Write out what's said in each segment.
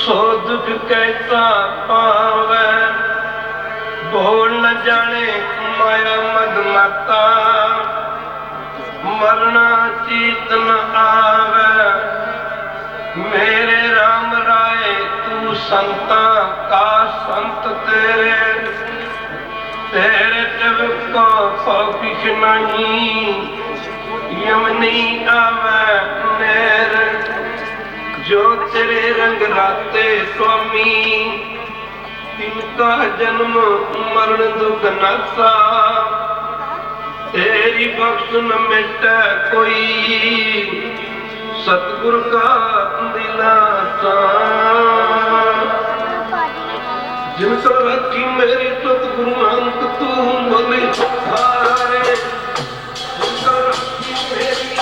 सो दुख कैसा पावे, बोल न जाने माया मदमाता, मरना चीत न आवे। मेरे राम राय तू संता का संत तेरे, तेरे तब को किछ नहीं, यमनी आवे नेर। जो तेरे रंग राते स्वामी, तिनका जन्म मरण दुख नासा। तेरी बख्श न मिटे कोई, सतगुरु का दिलासा। जिनका रखी मेरी सतगुरु नानक तू बोले हारे। जिनका रखी मेरी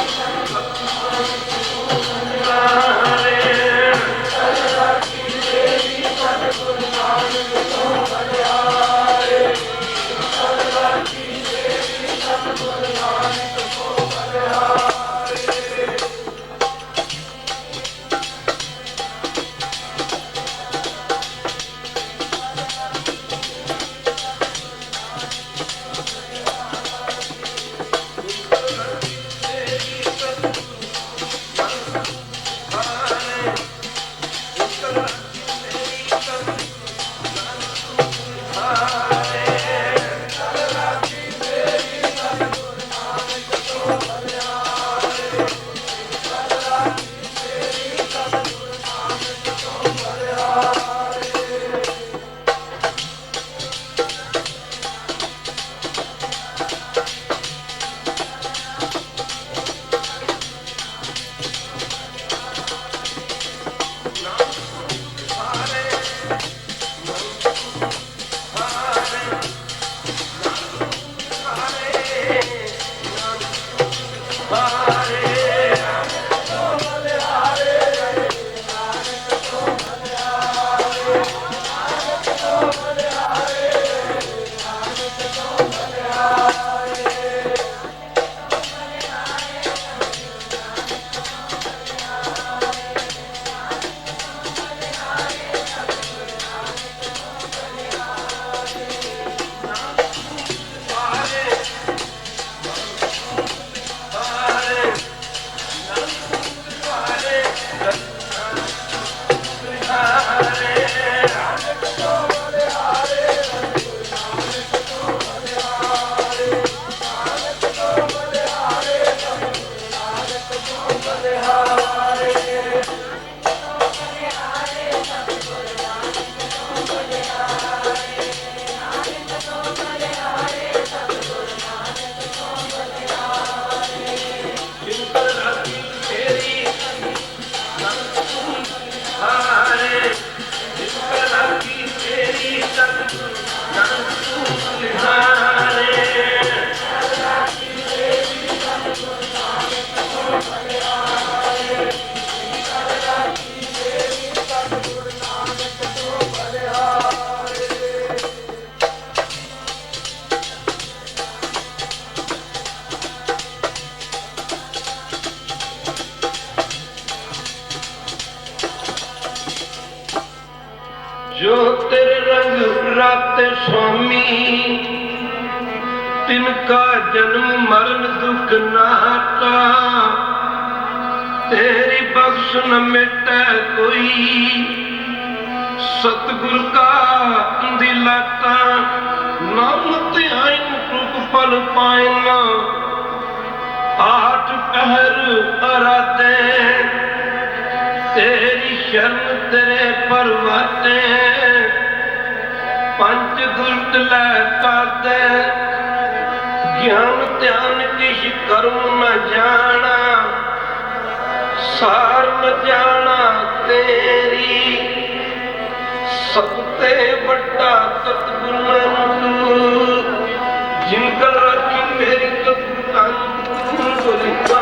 जो तेरे रंग राते स्वामी, तिनका जन्म मरण दुख नाता। तेरी बख्श न मिटे कोई, सतगुरु का दिलाता। नाम ध्यान रूप फल पायना, आठ पहर अराते। तेरी शरण तेरे परवाते, पंच दुर्ट लैता दे। ज्ञान ध्यान किश कर्म न जाना, सार न जाना तेरी। सबते बड़ा सतगुरु नानक, जिनका रखी मेरी सतगुरु नानक बोलिता।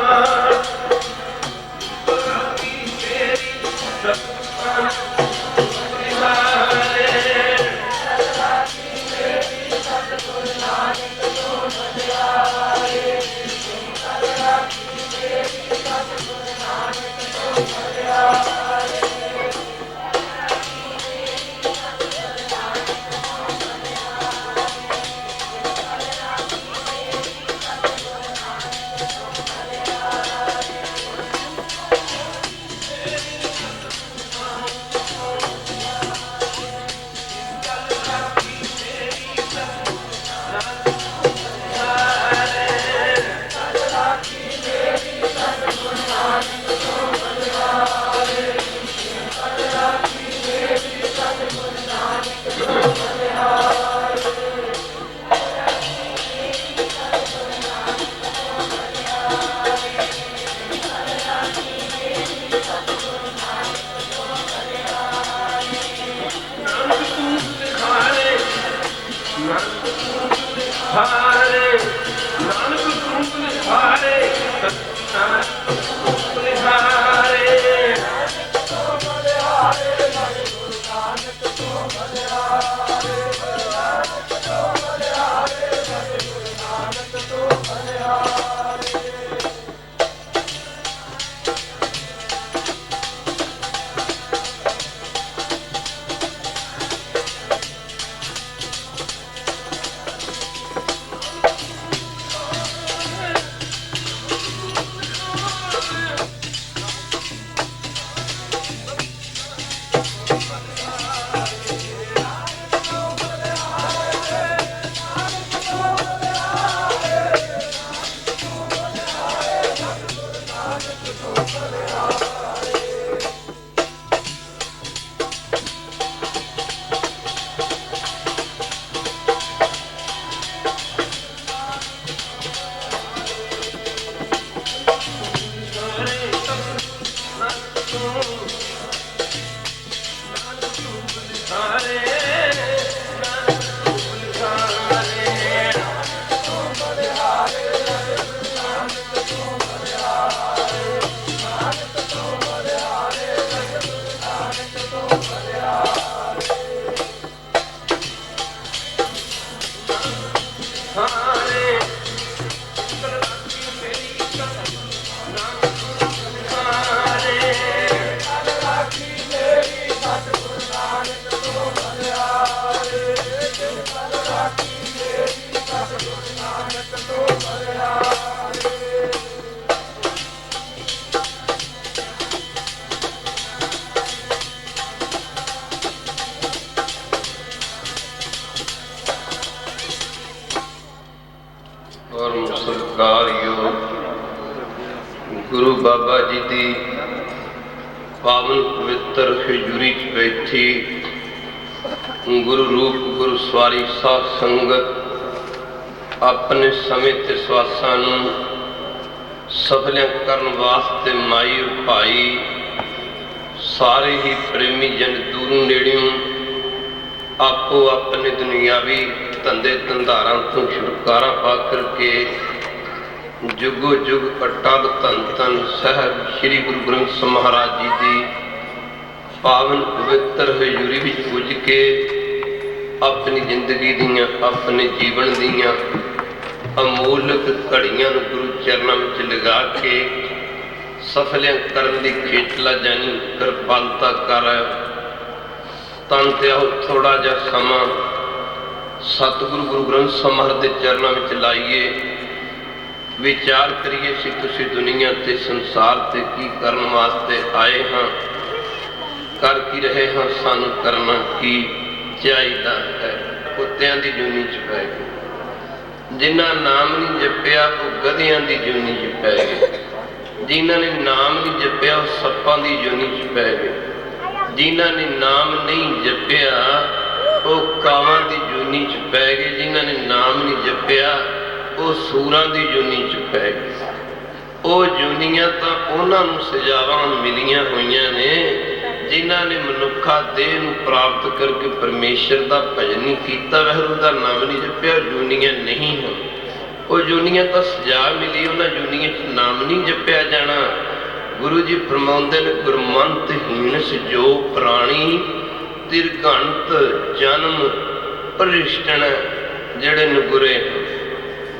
गुरु बाबा जी की पावन पवित्र हजूरी च बैठी गुरु रूप गुरु सवारी साध संगत अपने समय ते स्वासां नूं सफलियां करन वास्ते माई भाई सारे ही प्रेमी जन दूरों नेड़ियों आपो अपने दुनियावी धंधे धंधारां तो छुटकारा पा करके जुगो जुग अटल धन धन साहब श्री गुरु ग्रंथ साहिब महाराज जी की पावन पवित्र हजूरी विच पुज के अपनी जिंदगी दियां अपने जीवन दियां अमूलक घड़ियां गुरु चरणों में लगा के सफलियां करने की खेचला जानी कृपालता कर तन ते आओ थोड़ा जा समा सतगुरु गुरु ग्रंथ साहिब महाराज के चरणों में लाइए विचार करिए सी तुसी दुनिया ते संसार ते की करन वास्ते आए हाँ कर की रहे हाँ सानू करना की चाहिदा है। कुत्तियां दी जूनी च पै गए जिन्हां नाम नहीं जपिया वो गधियां दी जूनी च पै गए जिन्हां ने नाम नहीं जपिया वो सप्पां दी जूनी च पै गए जिन्हां ने नाम नहीं जपिया वो कावां दी जूनी च पै गए जिन्हां ने नाम नहीं जपिया वो सूरां दी जूनी च पै गए। वो जूनियां तां उन्हां नूं सजावां मिलियां होईयां ने जिन्हां ने मनुखा देह नूं प्राप्त करके परमेश्वर दा भजन नहीं कीता वाहिगुरू दा नाम नहीं जपिया जूनियां नहीं हैं। वो जूनियां तां सजा मिली उन्हां जूनियां च नाम नहीं जपिया जाना। गुरु जी फरमाउंदे ने गुरमंत हीन सजो प्राणी तिरघंत जन्म भ्रिष्टण जिहड़े नगुरे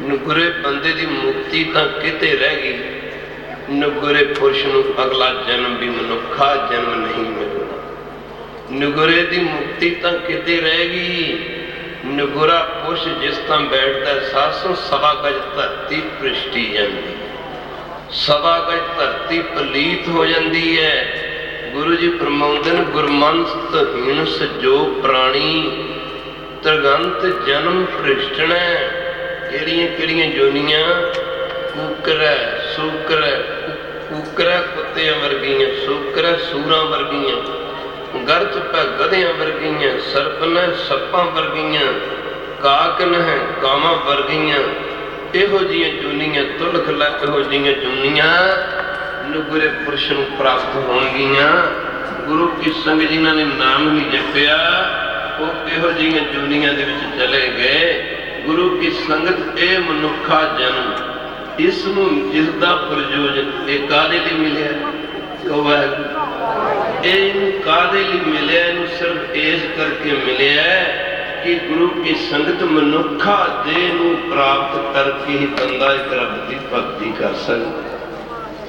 नगुरे बंदे की मुक्ति तो किते रह गई। नगुरे पुरुष नूं अगला जन्म भी मनुखा जन्म नहीं मिलना। नगुरे की मुक्ति तो किते रह गई। नगुरा पुरुष जिस तरह बैठता है 700 सवा गज धरती पृष्टी जाती सवा गज धरती पलीत हो जाती है। गुरु जी फरमाउंदे ने गुरमंत हीन सजो प्राणी त्रिगंत जन्म भ्रिष्टण किहड़ियां जोनियां कूकर सूकर कूकर कुत्तियां वर्गियां सूकर सूरां वर्गियां गर्त पै गधियां वर्गियां सरपन सप्पां वर्गियां काकन है कावां वर्गियां इहो जिहियां जोनियां तुलख लख इहो जिहियां जोनियां नगुरे पुरुष नूं प्राप्त होणगियां। गुरु की संग जिन्हां ने नाम नहीं जपिया वो इहो जिहियां जोनियां दे विच चले गए। गुरु की संगत ए मनुखा जन्म इस जिसका प्रयोजन एक कादे लिए मिले कादे लिए मिले सिर्फ इस करके मिले कि गुरु की संगत मनुखा देह नूं प्राप्त करके ही बंदा एक रब की भक्ति कर सकता।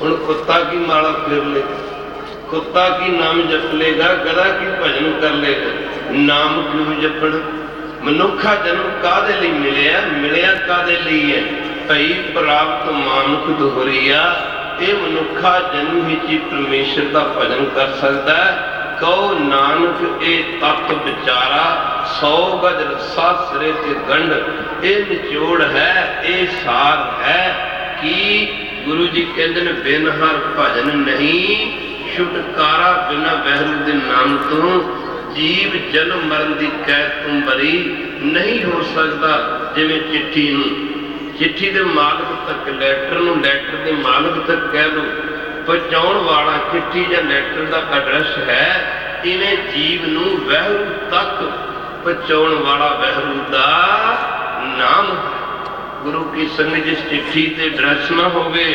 हुण कुत्ता की माला फिर ले कुत्ता की नाम जप लेगा गधा की भजन कर लेगा नाम क्यों जपना। मनुखा जन्म कादे लिए मिलिया मिलिया कादे लिए है भई प्राप्त मानुख दोहरिया ये मनुखा जन्म ही परमेश्वर का भजन कर सकता है। कहो नानक ए तत्व विचारा 100 गज रस्सा सिरे ते गंढ ये निचोड़ है ये सार है कि गुरु जी कहते हैं बिन हर भजन नहीं छुटकारा बिना वाहिगुरू दे नाम तो जीव जन्म मरण की कैद तुम बरी नहीं हो सकता। जिवें चिट्ठी के मालक तक लैटर के मालक तक कह दो पहुँचाउण वाला चिट्ठी या लैटर का एड्रैस है इवें जीव नूं वाहिगुरू तक पहुँचाउण वाला वाहिगुरू दा नाम। गुरु की संग जिस चिट्ठी ते एड्रैस ना होवे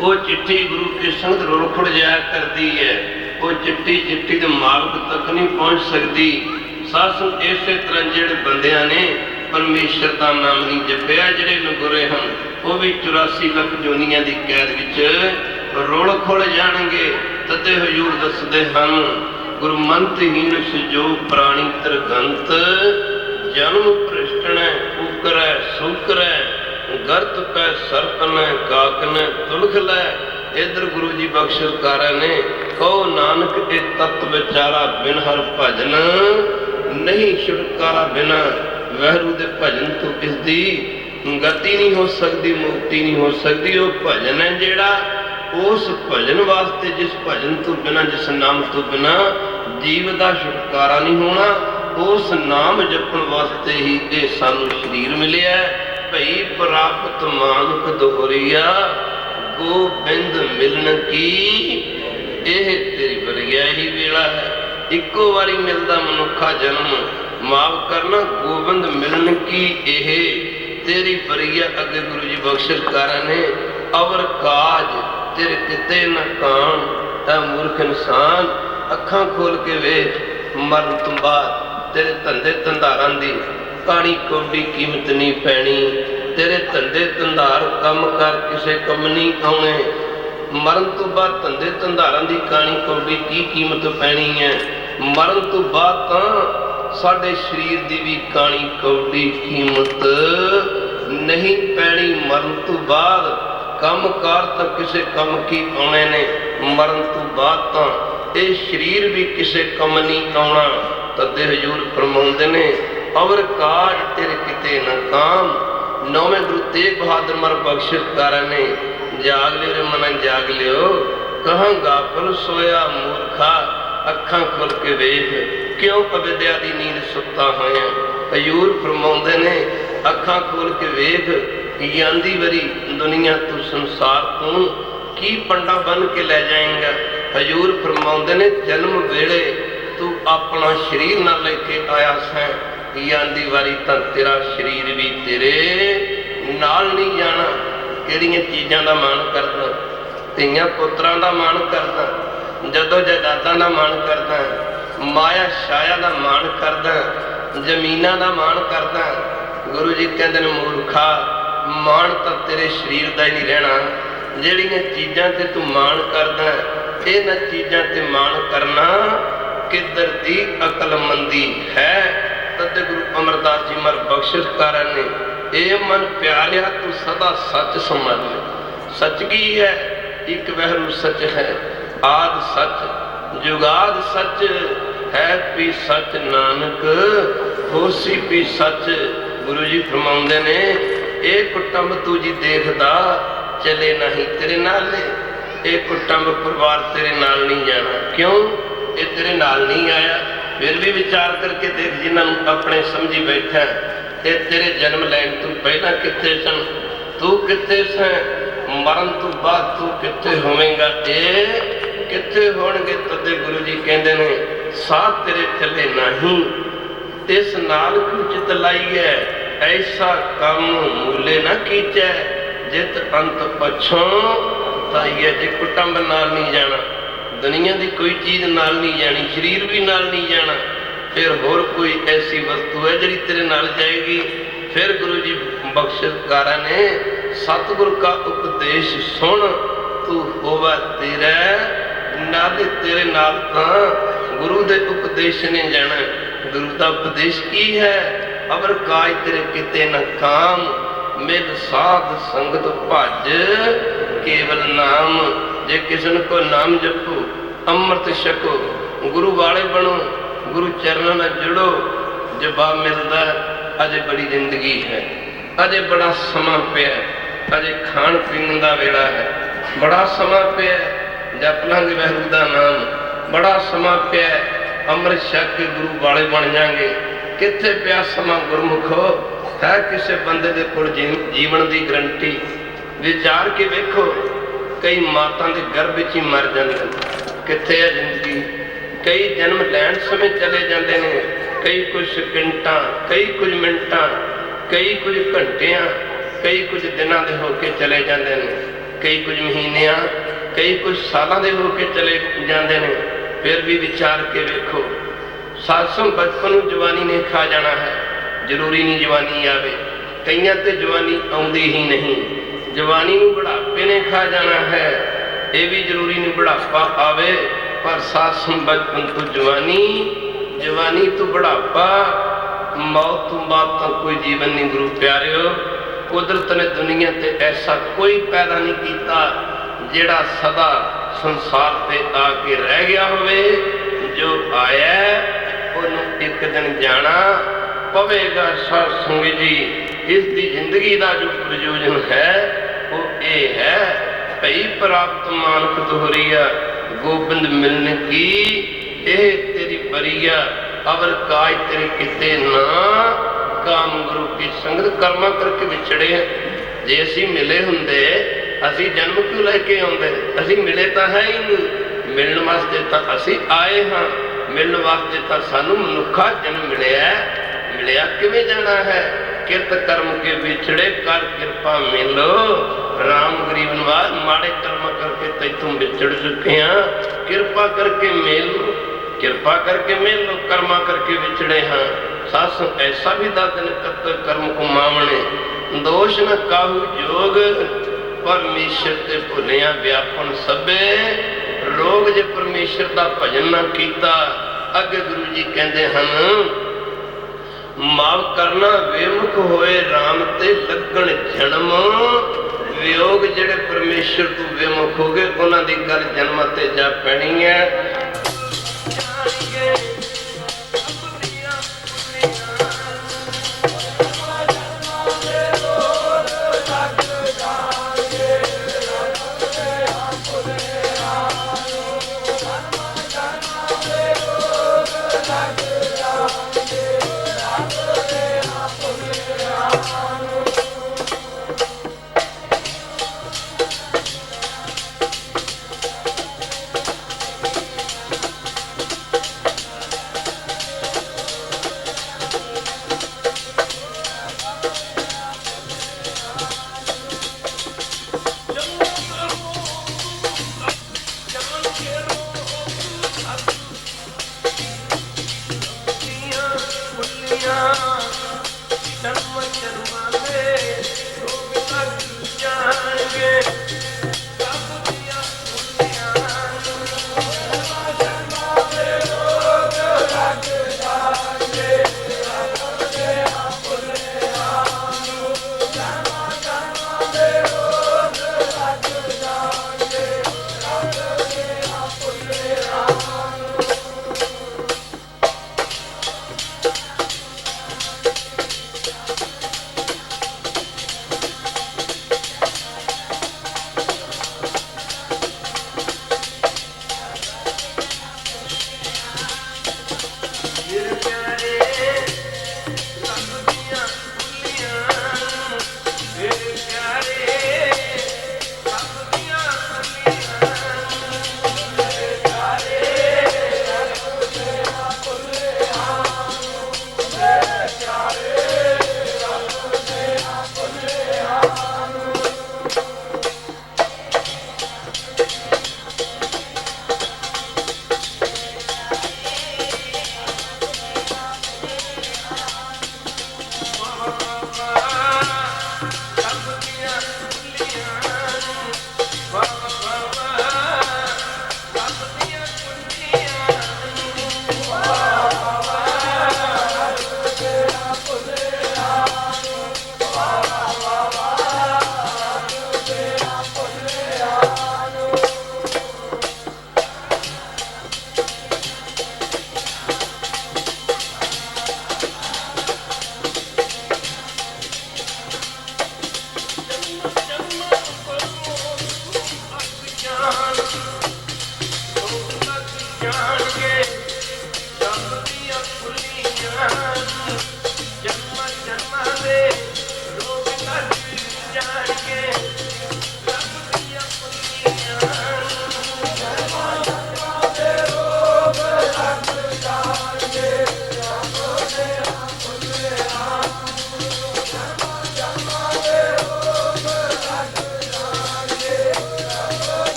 वो चिट्ठी गुरु की संगत रुखड़ जाया करती है। वो चिट्ठी के मालक तक नहीं पहुँच सकती। सासू इस तरह जिहड़े बंदियां ने परमेश्वर का नाम नहीं जपिया जिहड़े नगुरे हैं वो भी 84 लख जोनियां की कैद विच रुल खुल जाणगे। तदे हजूर दसदे हन गुरमंत हीन सजो प्राणी त्रिगंत जन्म भ्रिष्टण कूकर सूकर गर्त पै सरपन काकन तुलख लै। इधर गुरु जी बख्शकार ने कहो नानक ए तत्व विचारा बिन हर भजन नहीं छुटकारा बिना वाहिगुरू दे भजन तो इसकी गति नहीं हो सकती मुक्ति नहीं हो सकती। वो भजन है जिहड़ा उस भजन वास्ते, जिस भजन तो बिना, जिस नाम तो बिना जीव का छुटकारा नहीं होना, उस नाम जपण वास्ते ही ये सानू शरीर मिलिया। भई प्राप्त मानुख दोहरिया, गोबिंद मिलन की यह तेरी वरिया ही वेला है। इको वारी मिलता मनुखा जन्म, माफ करना गोबिंद मिलन की यह तेरी वरिया। अगे गुरु जी बख्शिश कर ने, अवर काज तेरे किते न कान, है मूर्ख इंसान अखां खोल के वेख, मरण तो बाद तेरे धंधे धंधारां दी काणी कौडी कीमत नहीं पैनी। तेरे धंधे धंधार कम कर किसे कम नहीं आने, मरण तो बाद धंधे धंधारां दी काणी कौडी की कीमत पैनी है। मरण तो बाद तां साडे शरीर दी भी काणी कौडी कीमत नहीं पैनी। मरण तो बाद कम कार तो किसे कम की आने ने, मरण तो बाद तां ये शरीर भी किसे कम नहीं आना। तदे हजूर फरमाउंदे ने, अवर काज तेरे किते न काम। नौवें गुरु तेग बहादुर महाराज बख्शिश कर ने, जाग लियो रे मन जाग लियो, कहां गाफल सोया मूर्खा, अखां खोल के वेख, क्यों अविद्या दी नींद सुता होया। हजूर फरमाउंदे ने, अखां खोल के वेख, यांदी वरी दुनिया तू संसार तू की पंडा बन के ले जाएगा। हजूर फरमाउंदे ने, जन्म वेले तू अपना शरीर ना लेके आया सैं, यांदी वारी तां तेरा शरीर भी तेरे नाल नहीं जाना। किहड़ियां चीज़ां दा मान करदा, धीआं पुत्रां दा मान करदा, जदों जायदादां दा मान करदा, माया छाया दा मान करदा, जमीनां दा मान करदा। गुरु जी कहंदे ने, मूर्खा मान तां तेरे शरीर दा ही नहीं रहना। जिहड़ियां चीज़ां ते तू मान करदा, इन्हां चीज़ां ते मान करना किधर दी अकलमंदी है। तद गुरु अमरदास जी महाराज बख्शिश कर ने, ए मन प्यारिया तू सदा सच समझ ले। सच की है? एक वहरू सच है, आद सच जुगाद सच है, पी सच नानक होसी पी सच। गुरु जी फरमाउंदे ने, ए कुटुंब तू जी देखदा चले नहीं तेरे नाल, ए कुटुंब परिवार तेरे नाल नहीं जाना। क्यों? ये तेरे नाल नहीं आया। फिर भी विचार करके देख, जिन्होंने अपने समझी बैठा, ये तेरे जन्म लैन तू पहला कितने सन, तू कितने स, मरण तो बाद तू कितने होवेगा, ये कितने होणगे। तदे गुरु जी कहते ने, साथ तेरे चले नहीं, इस नाल कुचित लाई है, ऐसा कम मूले ना कीचै, जित अंत पछों ताइए। जे कुटुंब नाल नहीं जाना, दुनिया की कोई चीज़ नाल नहीं जानी, शरीर भी नाल नहीं जाना, फिर होर कोई ऐसी वस्तु है जिहड़ी तेरे नाल जाएगी। फिर गुरु जी बख्शिशकारा ने, सतगुरु का उपदेश सुन, तू होवा तेरा नाले तेरे नाल तां गुरु दे उपदेश ने जाना। गुरु का उपदेश की है? अबर काज तेरे किते न काम, मिल साध संगत भज केवल नाम। जे किसी को नाम जपो, अमृत छको, गुरु वाले बनो, गुरु चरणों में जुड़ो, जवाब मिलता अजे बड़ी जिंदगी है, अजे बड़ा समा पिया, अजे खाण पीण का वेला है, बड़ा समा पिया, जप लांगे वाहिगुरू का नाम, बड़ा समा पिया, अमृत छक के गुरु वाले बन जाएंगे। कित्थे पिया समा गुरमुखो? है किसी बंदे दे कोल जीवन की गारंटी? विचार के वेखो, कई माता के गर्भ ही मर जाते, कित्थे है जिंदगी? कई जन्म लैण समय चले जाते हैं, कई कुछ सेकंडा, कई कुछ मिनटा, कई कुछ घंटिया, कई कुछ दिनों के होके चले जाते हैं, कई कुछ महीनिया, कई कुछ सालों के होके चले जाते हैं। फिर भी विचार के वेखो, सासों बचपन जवानी ने खा जाना है, जरूरी नहीं जवानी आवे, कईयां ते जवानी आउंदी ही नहीं, जवानी नूं बुढ़ापे ने खा जाना है, ये भी जरूरी नहीं बुढ़ापा आवे, पर सासों बचपन तो जवानी, जवानी तो बुढ़ापा, मौत तो बाद तो कोई जीवन नहीं। गुरु प्यारिओ, कुदरत ने दुनिया ते ऐसा कोई पैदा नहीं किया जिहड़ा सदा संसार पे आके रह गया होवे। जो आया उन्हें एक दिन जाना पवेगा। साध संगत जी, इसकी जिंदगी का जो प्रयोजन है वो ये है भई प्राप्त मानक दोहरिया, गोबिंद मिलन की एह तेरी बरिया, अवर काज तेरे किते ना, काम गुरु की संगत। कर्मा करके विछड़े हैं। जे असी मिले हुंदे असी जन्म क्यों लैके आउंदे? असी मिले तो है ही नहीं, मिलण वास्ते तो असी आए हाँ, मिलण वास्ते तो सानू मनुखा जन्म मिलिया। मिलिया किवें जाना है? किरत कर्म के विछड़े कर कृपा मिलो, राम गरीब नवाज माड़े कर्म करके तैथों विछड़ चुके हैं, कृपा करके मिल लो, कृपा करके मिल लो, कर्मा करके विछड़े हाँ। सास ऐसा भी दादन कत कर्म को मावणे, दोष न काहू जोग, परमेश्वर ते भुलिया व्यापन सबे रोग। जे परमेश्वर का भजन ना कीता, अगे गुरु जी कहते हैं माव करना विमुख होए राम ते लगन जन्म। वियोग जेड़े परमेश्वर तो विमुख हो गए उन्हां दी गल जन्म ते जा पैनी है।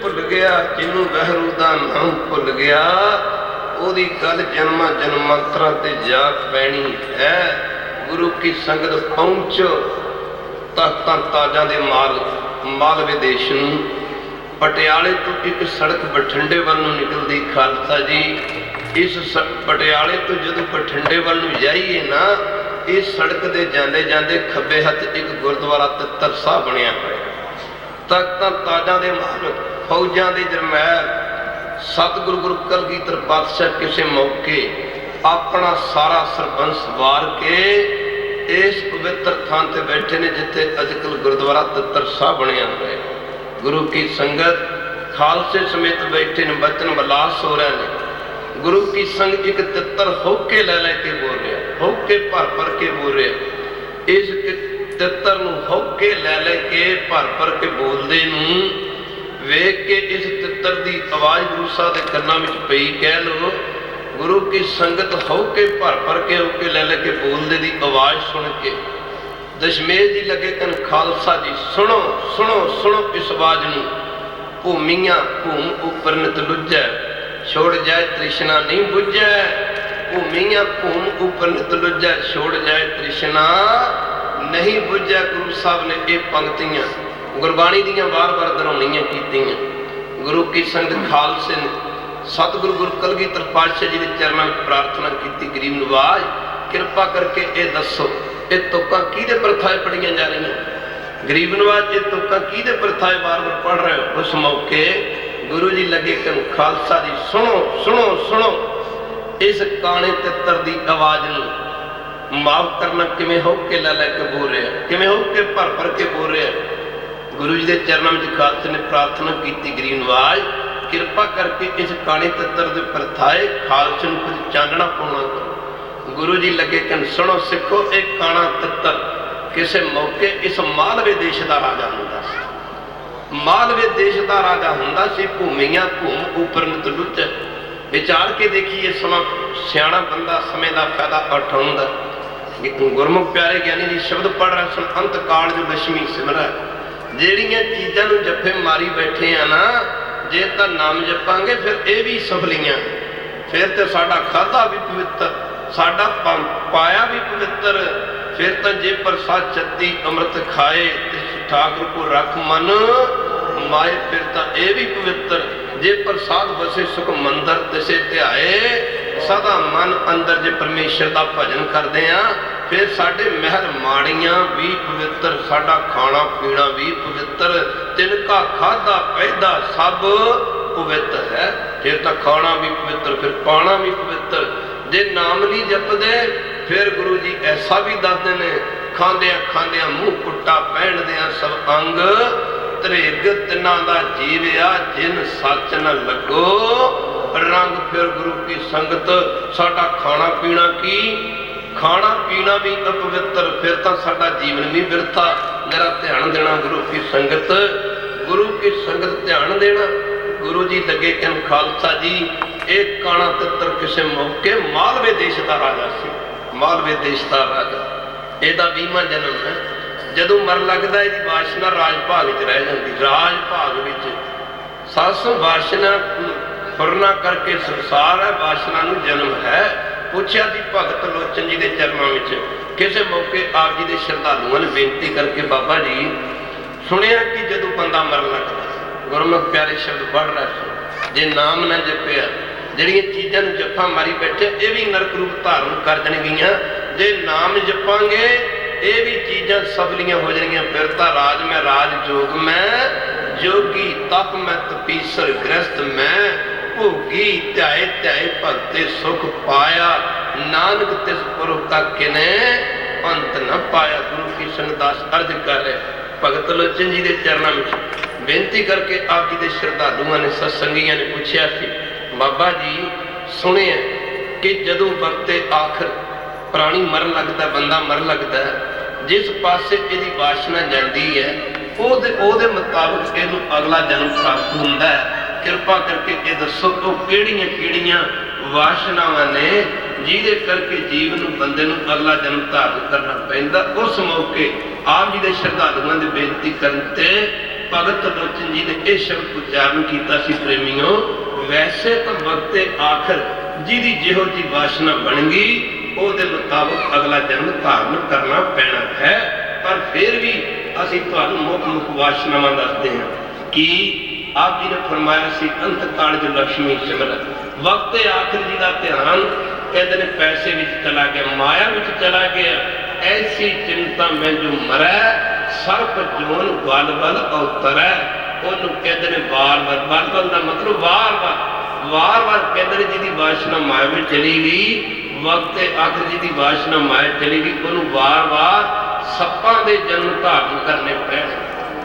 ਭੁੱਲ ਗਿਆ ਜਿਹਨੂੰ ਵਹਿਰੂ ਦਾ ਨਾਮ ਭੁੱਲ ਗਿਆ, ਉਹਦੀ ਗੱਲ ਜਨਮਾਂ ਜਨਮਾਂਤਰਾਂ ਤੇ ਜਾ ਪੈਣੀ ਹੈ। ਗੁਰੂ ਕੀ ਸੰਗਤ ਪਹੁੰਚੋ ਤਖਤਾਂ ਤਾਜਾਂ ਦੇ ਮਾਲਵੇ ਦੇਸ਼ ਨੂੰ। ਪਟਿਆਲੇ ਤੋਂ ਇੱਕ ਸੜਕ ਬਠਿੰਡੇ ਵੱਲ ਨੂੰ ਨਿਕਲਦੀ ਖਾਲਸਾ ਜੀ। ਇਸ ਪਟਿਆਲੇ ਤੋਂ ਜਦੋਂ ਬਠਿੰਡੇ ਵੱਲ ਨੂੰ ਜਾਈਏ ਨਾ, ਇਸ ਸੜਕ ਦੇ ਜਾਂਦੇ ਜਾਂਦੇ ਖੱਬੇ ਹੱਥ ਇੱਕ ਗੁਰਦੁਆਰਾ ਤਿੱਤਰ ਸਾਹਿਬ ਬਣਿਆ ਹੋਇਆ। ਤਖਤਾਂ ਤਾਜਾਂ ਦੇ ਮਾਲਕ ਫੌਜਾਂ ਦੇ ਜਰਨੈਲ ਸਤਿਗੁਰੂ ਗੁਰੂ ਕਲਗੀਧਰ ਪਾਤਸ਼ਾਹ ਕਿਸੇ ਮੌਕੇ ਆਪਣਾ ਸਾਰਾ ਸਰਬੰਸ ਵਾਰ ਕੇ ਇਸ ਪਵਿੱਤਰ ਥਾਂ ਤੇ ਬੈਠੇ ਨੇ, ਜਿੱਥੇ ਅੱਜਕੱਲ ਗੁਰਦੁਆਰਾ ਤਿੱਤਰ ਸਾਹਿਬ ਬਣਿਆ ਹੋਇਆ। ਗੁਰੂ ਕੀ ਸੰਗਤ ਖਾਲਸੇ ਸਮੇਤ ਬੈਠੇ ਨੇ, ਬਚਨ ਵਿਲਾਸ ਹੋ ਰਹੇ ਨੇ। ਗੁਰੂ ਕੀ ਸੰਗਤ ਇੱਕ ਤਿੱਤਰ ਹੋਕੇ ਲੈ ਲੈ ਕੇ ਬੋਲ ਰਿਹਾ, ਹੋਕੇ ਭਰ ਭਰ ਕੇ ਬੋਲ ਰਿਹਾ। ਇਸ ਤਿੱਤਰ ਨੂੰ ਹੋਕੇ ਲੈ ਲੈ ਕੇ ਭਰ ਭਰ ਕੇ ਬੋਲਦੇ ਨੂੰ ਵੇਖ ਕੇ ਇਸ ਤਿੱਤਰ ਦੀ ਆਵਾਜ਼ ਗੁਰੂ ਸਾਹਿਬ ਦੇ ਕੰਨਾਂ ਵਿੱਚ ਪਈ। ਕਹਿ ਲੋ ਗੁਰੂ ਕੀ ਸੰਗਤ ਹੋਕੇ ਭਰ ਭਰ ਕੇ ਹੋਕੇ ਲੈ ਲੈ ਕੇ ਬੋਲਦੇ ਦੀ ਆਵਾਜ਼ ਸੁਣ ਕੇ ਦਸ਼ਮੇਸ਼ ਜੀ ਲੱਗੇ ਕਨ ਖਾਲਸਾ ਜੀ ਸੁਣੋ ਸੁਣੋ ਸੁਣੋ ਇਸ ਆਵਾਜ਼ ਨੂੰ। ਭੂਮੀਆਂ ਭੂਮ ਉਪਰ ਨਿਤ ਲੁੱਝੈ, ਛੋੜ ਜਾਏ ਤ੍ਰਿਸ਼ਨਾ ਨਹੀਂ ਬੁੱਝੈ। ਭੂਮੀਆਂ ਭੂਮ ਉਪਰ ਨਿਤ ਲੁੱਝੈ, ਛੋੜ ਜਾਏ ਤ੍ਰਿਸ਼ਨਾ ਨਹੀਂ ਬੁੱਝੈ। ਗੁਰੂ ਸਾਹਿਬ ਨੇ ਇਹ ਪੰਕਤੀਆਂ ਗੁਰਬਾਣੀ ਦੀਆਂ ਵਾਰ-ਵਾਰ ਦੁਹਰਾਉਣੀਆਂ ਕੀਤੀਆਂ। ਗੁਰੂ ਕੀ ਸੰਗਤ ਖਾਲਸੇ ਨੇ ਸਤਿਗੁਰੂ ਗੁਰੂ ਕਲਗੀਧਰ ਪਾਤਸ਼ਾਹ ਜੀ ਦੇ ਚਰਨਾਂ ਵਿੱਚ ਪ੍ਰਾਰਥਨਾ ਕੀਤੀ, ਗਰੀਬ ਨਵਾਜ਼ ਕਿਰਪਾ ਕਰਕੇ ਇਹ ਦੱਸੋ ਇਹ ਤੁਕਾਂ ਕਿਹਦੇ ਪ੍ਰਥਾਏ ਪੜੀਆਂ ਜਾ ਰਹੀਆਂ? ਗਰੀਬ ਨਵਾਜ਼ ਇਹ ਤੁਕਾਂ ਕਿਹਦੇ ਪ੍ਰਥਾਏ ਵਾਰ-ਵਾਰ ਪੜ ਰਹੇ ਹੋ? ਉਸ ਮੌਕੇ ਗੁਰੂ ਜੀ ਲੱਗੇ ਕਿ ਖਾਲਸਾ ਜੀ ਸੁਣੋ ਸੁਣੋ ਸੁਣੋ ਇਸ ਕਾਣੇ ਤਿੱਤਰ ਦੀ ਆਵਾਜ਼ ਨੂੰ ਮਾਫ ਕਰਨਾ ਕਿਵੇਂ ਹੋ ਕੇ ਲੈ ਲੈ ਕੇ ਬੋਲ ਰਿਹਾ, ਕਿਵੇਂ ਹੋ ਕੇ ਭਰ ਭਰ ਕੇ ਬੋਲ ਰਿਹਾ। ਗੁਰੂ ਜੀ ਦੇ ਚਰਨਾਂ ਵਿੱਚ ਖਾਲਸੇ ਨੇ ਪ੍ਰਾਰਥਨਾ ਕੀਤੀ, ਗਰੀਬ ਨਵਾਜ਼ ਕਿਰਪਾ ਕਰਕੇ ਇਸ ਕਾਣੇ ਤਿੱਤਰ ਦੇ ਪ੍ਰਥਾਏ ਖਾਲਸੇ ਨੂੰ ਕੁਝ ਚਾਨਣਾ ਪਾਉਣਾ ਕਰੋ। ਗੁਰੂ ਜੀ ਲੱਗੇ ਕਿ ਸੁਣੋ ਸਿੱਖੋ, ਇਹ ਕਾਣਾ ਤਿੱਤਰ ਕਿਸੇ ਮੌਕੇ ਇਸ ਮਾਲਵੇ ਦੇਸ਼ ਦਾ ਰਾਜਾ ਹੁੰਦਾ ਸੀ। ਮਾਲਵੇ ਦੇਸ਼ ਦਾ ਰਾਜਾ ਹੁੰਦਾ ਸੀ। ਭੂਮੀਆਂ ਭੂਮ ਉਪਰ ਨਿਤ ਲੁੱਝੈ। ਵਿਚਾਰ ਕੇ ਦੇਖੀਏ, ਸਮਾਂ ਸਿਆਣਾ ਬੰਦਾ ਸਮੇਂ ਦਾ ਫਾਇਦਾ ਉਠਾਉਂਦਾ। ਗੁਰਮੁਖ ਪਿਆਰੇ ਗਿਆਨੀ ਜੀ ਸ਼ਬਦ ਪੜ੍ਹ ਰਹੇ ਸਨ, ਅੰਤ ਕਾਲ ਜੋ ਲక్ష్ਮੀ ਸਿਮਰੈ। ਜਿਹੜੀਆਂ ਚੀਜ਼ਾਂ ਨੂੰ ਜੱਫੇ ਮਾਰੀ ਬੈਠੇ ਆ ਨਾ, ਜੇ ਤਾਂ ਨਾਮ ਜਪਾਂਗੇ ਫਿਰ ਇਹ ਵੀ ਸਫਲੀਆਂ, ਫਿਰ ਤੇ ਸਾਡਾ ਖਾਧਾ ਵੀ ਪਵਿੱਤਰ, ਸਾਡਾ ਪਾਇਆ ਵੀ ਪਵਿੱਤਰ। ਫਿਰ ਤਾਂ ਜੇ ਪ੍ਰਸਾਦ ਚੱਤੀ ਅੰਮ੍ਰਿਤ ਖਾਏ ਤੇ ਠਾਕੁਰ ਕੋ ਰੱਖ ਮਨ ਮਾਏ, ਫਿਰ ਤਾਂ ਇਹ ਵੀ ਪਵਿੱਤਰ। ਜੇ ਪ੍ਰਸਾਦ ਵਸੇ ਸੁਖ ਮੰਦਰ ਤਿਸੇ ਧਿਆਏ, ਸਦਾ ਮਨ ਅੰਦਰ ਜੇ ਪਰਮੇਸ਼ਰ ਦਾ ਭਜਨ ਕਰਦੇ ਆ, ਫਿਰ ਸਾਡੇ ਮਹਿਲ ਮਾੜੀਆਂ ਵੀ ਪਵਿੱਤਰ, ਸਾਡਾ ਖਾਣਾ ਪੀਣਾ ਵੀ ਪਵਿੱਤਰ। ਤਿਨਕਾ ਖਾਧਾ ਪੈਦਾ ਸਭ ਪਵਿੱਤਰ ਹੈ। ਫਿਰ ਤਾਂ ਖਾਣਾ ਵੀ ਪਵਿੱਤਰ, ਫਿਰ ਪਾਣਾ ਵੀ ਪਵਿੱਤਰ। ਜੇ ਨਾਮ ਨਹੀਂ ਜਪਦੇ ਫਿਰ ਗੁਰੂ ਜੀ ਐਸਾ ਵੀ ਦੱਸਦੇ ਨੇ, ਖਾਂਦਿਆਂ ਖਾਂਦਿਆਂ ਮੂੰਹ ਕੁੱਟਾ ਪਹਿਨਦਿਆਂ ਸਭ ਅੰਗ ਤ੍ਰਿਗ ਤਿੰਨਾਂ ਦਾ ਜੀਵਿਆ, ਜਿਨ ਸੱਚ ਨ ਲੱਗੋ ਰੰਗ। ਫਿਰ ਗੁਰੂ ਕੀ ਸੰਗਤ ਸਾਡਾ ਖਾਣਾ ਪੀਣਾ ਕੀ, ਖਾਣਾ ਪੀਣਾ ਵੀ ਅਪਵਿੱਤਰ, ਫਿਰ ਤਾਂ ਸਾਡਾ ਜੀਵਨ ਵੀ ਬਿਰਥਾ। ਮੇਰਾ ਧਿਆਨ ਦੇਣਾ ਗੁਰੂ ਕੀ ਸੰਗਤ, ਗੁਰੂ ਕੀ ਸੰਗਤ ਧਿਆਨ ਦੇਣਾ। ਗੁਰੂ ਜੀ ਲੱਗੇ ਕਿ ਖਾਲਸਾ ਜੀ ਇਹ ਕਾਣਾ ਤਿੱਤਰ ਕਿਸੇ ਮੌਕੇ ਮਾਲਵੇ ਦੇਸ਼ ਦਾ ਰਾਜਾ ਸੀ। ਮਾਲਵੇ ਦੇਸ਼ ਦਾ ਰਾਜਾ, ਇਹਦਾ 20ਵਾਂ ਜਨਮ ਹੈ। ਜਦੋਂ ਮਰ ਲੱਗਦਾ ਇਹਦੀ ਵਾਸ਼ਨਾ ਰਾਜ ਭਾਗ 'ਚ ਰਹਿ ਜਾਂਦੀ। ਰਾਜ ਭਾਗ ਵਿੱਚ ਸੱਸ ਵਾਸ਼ਨਾ ਫੁਰਨਾ ਕਰਕੇ ਸੰਸਾਰ ਹੈ, ਵਾਸ਼ਨਾ ਨੂੰ ਜਨਮ ਹੈ। ਪੁੱਛਿਆ ਸੀ ਭਗਤ ਲੋਚਨ ਜੀ ਦੇ ਚਰਨਾਂ ਵਿੱਚ, ਕਿਸੇ ਮੌਕੇ ਆਪ ਜੀ ਦੇ ਸ਼ਰਧਾਲੂਆਂ ਨੇ ਬੇਨਤੀ ਕਰਕੇ, ਬਾਬਾ ਜੀ ਸੁਣਿਆ ਕਿ ਜਦੋਂ ਬੰਦਾ ਮਰਨ ਲੱਗਦਾ, ਗੁਰਮੁਖ ਪਿਆਰੇ ਸ਼ਬਦ ਪੜ੍ਹ ਰਿਹਾ ਸੀ, ਜੇ ਨਾਮ ਨਾ ਜਪਿਆ, ਜਿਹੜੀਆਂ ਚੀਜ਼ਾਂ ਨੂੰ ਜੱਫਾ ਮਾਰੀ ਬੈਠੇ ਇਹ ਵੀ ਨਰਕ ਰੂਪ ਧਾਰਨ ਕਰ ਜਾਣਗੀਆਂ। ਜੇ ਨਾਮ ਜਪਾਂਗੇ ਇਹ ਵੀ ਚੀਜ਼ਾਂ ਸਫਲੀਆਂ ਹੋ ਜਾਣਗੀਆਂ। ਫਿਰ ਤਾਂ ਰਾਜ ਮੈਂ ਰਾਜ ਜੋਗ ਮੈਂ, ਜੋਗੀ ਤਪ ਮੈਂ ਤਪੀਸਰ ਗ੍ਰਸਤ ਮੈਂ, ਭੋਗੀ ਧਿਆਏ ਧਿਆਏ ਭਗਤੇ ਸੁਖ ਪਾਇਆ, ਨਾਨਕ ਤਿਸ ਪੁਰਖ ਕਾ ਕਿਨੇ ਅੰਤ ਨ ਪਾਇਆ। ਗੁਰੂ ਕੀ ਸੰਗਤ ਦਾਸ ਅਰਜ ਕਰ ਰਿਹਾ, ਭਗਤ ਲੋਚਨ ਜੀ ਦੇ ਚਰਨਾਂ ਵਿੱਚ ਬੇਨਤੀ ਕਰਕੇ ਆਪ ਜੀ ਦੇ ਸ਼ਰਧਾਲੂਆਂ ਨੇ, ਸਤਸੰਗੀਆਂ ਨੇ ਪੁੱਛਿਆ ਸੀ, ਬਾਬਾ ਜੀ ਸੁਣਿਆ ਕਿ ਜਦੋਂ ਵਕਤੇ ਆਖਰ ਪ੍ਰਾਣੀ ਮਰਨ ਲੱਗਦਾ, ਬੰਦਾ ਮਰਨ ਲੱਗਦਾ, ਜਿਸ ਪਾਸੇ ਇਹਦੀ ਵਾਸ਼ਨਾ ਜਾਂਦੀ ਹੈ ਉਹਦੇ ਮੁਤਾਬਕ ਇਹਨੂੰ ਅਗਲਾ ਜਨਮ ਪ੍ਰਾਪਤ ਹੁੰਦਾ ਹੈ। ਕਿਰਪਾ ਕਰਕੇ ਇਹ ਦੱਸੋ ਉਹ ਕਿਹੜੀਆਂ ਕਿਹੜੀਆਂ ਵਾਸ਼ਨਾਵਾਂ ਨੇ ਜਿਹਦੇ ਕਰਕੇ ਜੀਵ ਨੂੰ, ਬੰਦੇ ਨੂੰ ਅਗਲਾ ਜਨਮ ਧਾਰਨ ਕਰਨਾ ਪੈਂਦਾ। ਉਸ ਮੌਕੇ ਆਪ ਜੀ ਦੇ ਸ਼ਰਧਾਲੂਆਂ ਦੀ ਬੇਨਤੀ ਕਰਨ ਤੇ ਭਗਤ ਲੋਚਨ ਜੀ ਨੇ ਇਹ ਸ਼ਬਦ ਉਚਾਰਨ ਕੀਤਾ ਸੀ, ਪ੍ਰੇਮੀਓ, ਵੈਸੇ ਤਾਂ ਵਕਤੇ ਆਖਰ ਜਿਹਦੀ ਜਿਹੋ ਜੀ ਵਾਸ਼ਨਾ ਬਣ ਗਈ ਉਹਦੇ ਮੁਤਾਬਕ ਅਗਲਾ ਜਨਮ ਧਾਰਨ ਕਰਨਾ ਪੈਣਾ ਹੈ। ਪਰ ਫਿਰ ਵੀ ਅਸੀਂ ਤੁਹਾਨੂੰ ਮੁੱਖ ਵਾਸ਼ਨਾਵਾਂ ਦੱਸਦੇ ਹਾਂ ਕਿ ਆਪ ਜੀ ਨੇ ਫਰਮਾਇਆ ਸੀ ਅੰਤ ਕਾਲ ਜੋ ਲక్ష్ਮੀ ਸਿਮਰਨ, ਵਕਤੇ ਆਖਰ ਜੀ ਦਾ ਧਿਆਨ ਕਹਿੰਦੇ ਨੇ ਪੈਸੇ ਵਿੱਚ ਚਲਾ ਗਿਆ, ਮਾਇਆ ਵਿੱਚ ਚਲਾ ਗਿਆ। ਐਸੀ ਚਿੰਤਾ ਮੈਂ ਜੋ ਮਰੈ ਸਰਪ ਜੋਨ ਬਲ ਬਲ ਅਵਤਰੈ, ਉਹਨੂੰ ਕਹਿੰਦੇ ਨੇ ਵਾਰ-ਵਾਰ, ਬਲ ਬਲ ਦਾ ਮਤਲਬ ਵਾਰ-ਵਾਰ ਕਹਿੰਦੇ ਨੇ ਜਿਹਦੀ ਵਾਸ਼ਨਾ ਮਾਇਆ ਵਿੱਚ ਚਲੀ ਗਈ, ਵਕਤੇ ਆਖਰ ਜੀ ਦੀ ਵਾਸ਼ਨਾ ਮਾਇਆ ਚਲੀ ਗਈ, ਉਹਨੂੰ ਵਾਰ-ਵਾਰ ਸੱਪਾਂ ਦੇ ਜਨਮ ਧਾਰਨ ਕਰਨੇ ਪੈਣ।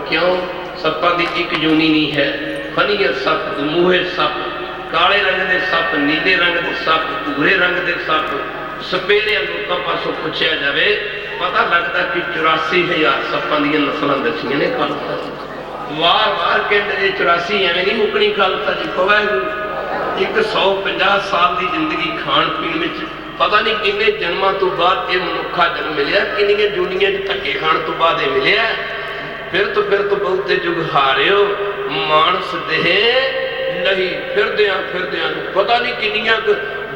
ਕਿਉਂ? ਸੱਪਾਂ ਦੀ ਇੱਕ ਜੂਨੀ ਨਹੀਂ ਹੈ, ਫਨੀਅਤ ਸੱਪ, ਮੂਹੇ ਸੱਪ, ਕਾਲੇ ਰੰਗ ਦੇ ਸੱਪ, ਨੀਲੇ ਰੰਗ ਦੇ ਸੱਪ, ਭੂਰੇ ਰੰਗ ਦੇ ਸੱਪ। ਸਪੇਰਿਆਂ ਲੋਕਾਂ ਪਾਸੋਂ ਪੁੱਛਿਆ ਜਾਵੇ ਪਤਾ ਲੱਗਦਾ ਕਿ 84,000 ਸੱਪਾਂ ਦੀਆਂ ਨਸਲਾਂ ਦੱਸੀਆਂ ਨੇ ਖਾਲਸਾ ਜੀ। ਵਾਰ-ਵਾਰ ਕਹਿੰਦੇ ਨੇ 84 ਐਵੇਂ ਨਹੀਂ ਮੁੱਕਣੀ ਖਾਲਸਾ ਜੀ। ਵਾਹਿਗੁਰੂ 150 ਸਾਲ ਦੀ ਜ਼ਿੰਦਗੀ ਖਾਣ ਪੀਣ ਵਿੱਚ ਪਤਾ ਨਹੀਂ ਕਿੰਨੇ ਜਨਮਾਂ ਤੋਂ ਬਾਅਦ ਇਹ ਮਨੁੱਖਾ ਜਨਮ ਮਿਲਿਆ, ਕਿੰਨੀਆਂ ਦੁਨੀਆਂ 'ਚ ਧੱਕੇ ਖਾਣ ਤੋਂ ਬਾਅਦ ਇਹ ਮਿਲਿਆ। ਫਿਰ ਤੋਂ ਬਹੁਤੇ ਯੁੱਗ ਹਾਰਿਓ ਮਾਨਸ ਦੇਹ ਨਹੀਂ, ਫਿਰਦਿਆਂ ਨੂੰ ਪਤਾ ਨਹੀਂ ਕਿੰਨੀਆਂ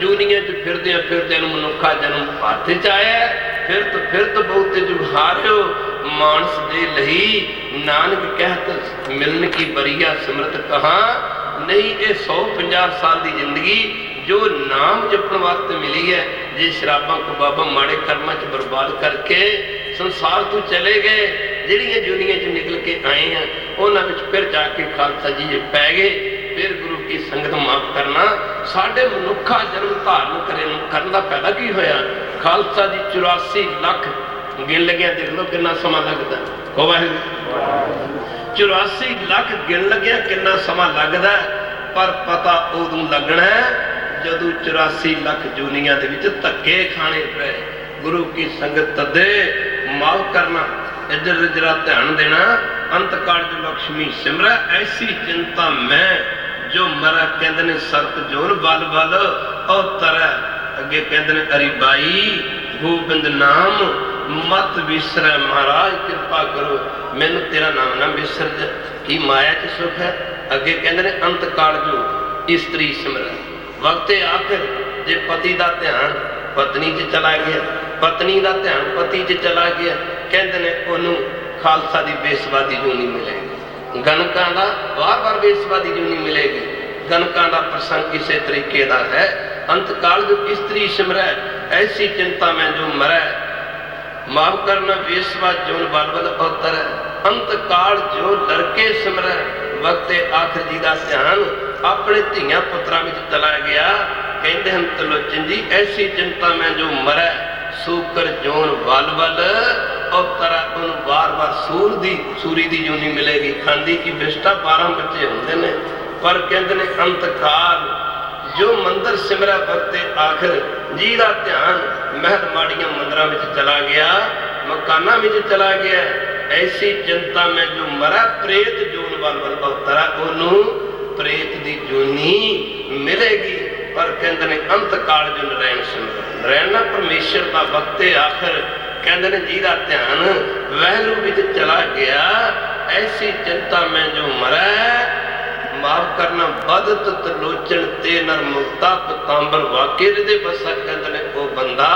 ਦੁਨੀਆਂ 'ਚ ਫਿਰਦਿਆਂ ਨੂੰ ਮਨੁੱਖਾ ਜਨਮ ਹੱਥ 'ਚ ਆਇਆ। ਫਿਰ ਤੋਂ ਬਹੁਤੇ ਯੁੱਗ ਹਾਰਿਓ ਮਾਨਸ ਦੇ ਲਈ, ਨਾਨਕ ਕਹਿਤ ਮਿਲਨ ਕੀ ਬਰੀਆ ਸਿਮਰਤ ਕਹਾ ਨਹੀਂ। ਇਹ 150 ਸਾਲ ਦੀ ਜ਼ਿੰਦਗੀ ਜੋ ਨਾਮ ਜਪਣ ਵਾਸਤੇ ਮਿਲੀ ਹੈ, ਜੇ ਸ਼ਰਾਬਾਂ ਕਬਾਬਾਂ ਮਾੜੇ ਕਰਮਾਂ 'ਚ ਬਰਬਾਦ ਕਰਕੇ ਸੰਸਾਰ ਤੋਂ ਚਲੇ ਗਏ, ਜਿਹੜੀਆਂ ਦੁਨੀਆਂ 'ਚ ਨਿਕਲ ਕੇ ਆਏ ਆ ਉਹਨਾਂ ਵਿੱਚ ਫਿਰ ਜਾ ਕੇ ਖਾਲਸਾ ਜੀ ਜੇ ਪੈ ਗਏ, ਫਿਰ ਗੁਰੂ ਕੀ ਸੰਗਤ ਮਾਫ ਕਰਨਾ। ਸਾਡੇ ਮਨੁੱਖਾ ਜਨਮ ਧਾਰਨ ਕਰਨ ਦਾ ਫਾਇਦਾ ਕੀ ਹੋਇਆ? ਖਾਲਸਾ ਜੀ 84 ਲੱਖ ਗਿਣ ਲੱਗਿਆ, ਦੇਖ ਲਓ ਕਿੰਨਾ ਸਮਾਂ ਲੱਗਦਾ। ਵਾਹਿਗੁਰੂ 84 ਲੱਖ ਗਿਣ ਲੱਗਿਆ ਕਿੰਨਾ ਸਮਾਂ ਲੱਗਦਾ, ਪਰ ਪਤਾ ਉਦੋਂ ਲੱਗਣਾ ਜਦੋਂ 84 ਲੱਖ ਜੂਨੀਆਂ ਦੇ ਵਿੱਚ ਧੱਕੇ ਖਾਣੇ ਪਏ। ਗੁਰੂ ਕੀ ਸੰਗਤ ਤਦੇ ਮਾਫ ਕਰਨਾ, ਇੱਧਰ ਜਰਾ ਧਿਆਨ ਦੇਣਾ। ਅੰਤ ਕਾਲ ਜੋ ਲక్ష్ਮੀ ਸਿਮਰੈ ਐਸੀ ਚਿੰਤਾ ਮੈਂ ਜੋ ਮਰਾ, ਕਹਿੰਦੇ ਨੇ ਸਰਪ ਜੋਨ ਬਲ ਬਲ ਅਵਤਰੈ। ਅੱਗੇ ਕਹਿੰਦੇ ਨੇ ਅਰੀ ਬਾਈ ਗੋਬਿੰਦ ਨਾਮ ਮਤ ਵਿਸਰੈ, ਮਹਾਰਾਜ ਕਿਰਪਾ ਕਰੋ ਮੈਨੂੰ ਤੇਰਾ ਨਾਮ ਨਾ ਵਿਸਰ ਜਾ, ਕੀ ਮਾਇਆ 'ਚ ਸੁਖ ਹੈ। ਅੱਗੇ ਕਹਿੰਦੇ ਨੇ ਅੰਤ ਕਾਲ ਜੋ ਇਸਤਰੀ ਸਿਮਰੈ, ਵਕਤੇ ਆਖਰ ਜੇ ਪਤੀ ਦਾ ਧਿਆਨ ਪਤਨੀ 'ਚ ਚਲਾ ਗਿਆ, ਪਤਨੀ ਦਾ ਧਿਆਨ ਪਤੀ 'ਚ ਚਲਾ ਗਿਆ, ਕਹਿੰਦੇ ਨੇ ਉਹਨੂੰ ਖਾਲਸਾ ਦੀ ਬੇਸਵਾਦੀ ਜੂਨੀ ਮਿਲੇਗੀ। ਗਣਕਾਂ ਦਾ ਵਾਰ-ਵਾਰ ਬੇਸਵਾਦੀ ਜੂਨੀ ਮਿਲੇਗੀ। ਗਣਕਾਂ ਦਾ ਪ੍ਰਸੰਗ ਕਿਸੇ ਤਰੀਕੇ ਦਾ ਹੈ। ਅੰਤ ਕਾਲ ਜੋ ਇਸਤਰੀ ਸਿਮਰੈ ਐਸੀ ਚਿੰਤਾ ਮੈਂ ਜੋ ਮਰੈ, ਮਾਫ ਕਰਨਾ ਬੇਸਵਾ ਜੋਨ ਬਲ ਬਲ ਅਵਤਰੈ। ਅੰਤ ਕਾਲ ਜੋ ਲੜਕੇ ਸਿਮਰੈ, ਵਕਤੇ ਆਖਰ ਜੀ ਦਾ ਧਿਆਨ ਆਪਣੇ ਧੀਆਂ ਪੁੱਤਰਾਂ ਵਿੱਚ ਚਲਾ ਗਿਆ। ਕਹਿੰਦੇ ਹਨ ਤਲੋਚਨ ਜੀ ਐਸੀ ਚਿੰਤਾ ਮੈਂ ਜੋ ਮਰੈ, ਸੂਕਰ ਜੋਨ ਬਲ ਬਲ ਅਵਤਰੈ। ਉਹਨੂੰ ਵਾਰ-ਵਾਰ ਸੂਰੀ ਦੀ ਜੂਨੀ ਮਿਲੇਗੀ। ਖਾਂਦੀ ਕੀ ਬਿਸ਼ਟਾ 12 ਬੱਚੇ ਹੁੰਦੇ ਨੇ, ਪਰ ਕਹਿੰਦੇ ਨੇ ਅੰਤ ਕਾਲ ਜੋ ਮੰਦਰ ਸਿਮਰੈ, ਵਕਤੇ ਆਖਰ ਜਿਹਦਾ ਧਿਆਨ ਮਹਿਲ ਮਾੜੀਆਂ ਮੰਦਰਾਂ ਵਿੱਚ ਚਲਾ ਗਿਆ, ਮਕਾਨਾਂ ਵਿੱਚ ਚਲਾ ਗਿਆ। ਐਸੀ ਚਿੰਤਾ ਮੈਂ ਜੋ ਮਰੈ, ਪ੍ਰੇਤ ਜੋਨ ਬਲ ਬਲ ਅਵਤਰੈ। ਉਹਨੂੰ ਪ੍ਰੇਤ ਦੀ ਜੂਨੀ ਮਿਲੇਗੀ। ਪਰ ਕਹਿੰਦੇ ਨੇ ਅੰਤ ਕਾਲ ਜੋ ਨਰੈਣ ਸਿਮਰੈ, ਨਰੈਣ ਪਰਮੇਸ਼ਰ ਦਾ ਵਕਤੇ ਆਖਰ, ਕਹਿੰਦੇ ਨੇ ਜਿਹਦਾ ਧਿਆਨ ਵਹਿਲੂ ਵਿੱਚ ਚਲਾ ਗਿਆ। ਐਸੀ ਚਿੰਤਾ ਮੈਂ ਜੋ ਮਰੈ, ਮਾਫ ਕਰਨਾ ਬਦਤ ਤਲੋਚਨ ਤੇ ਨਰ ਮੁਕਤਾ ਪਤਾੰਬਰ ਵਾਕੇ ਦੇ ਬਸਾ। ਕਹਿੰਦੇ ਨੇ ਉਹ ਬੰਦਾ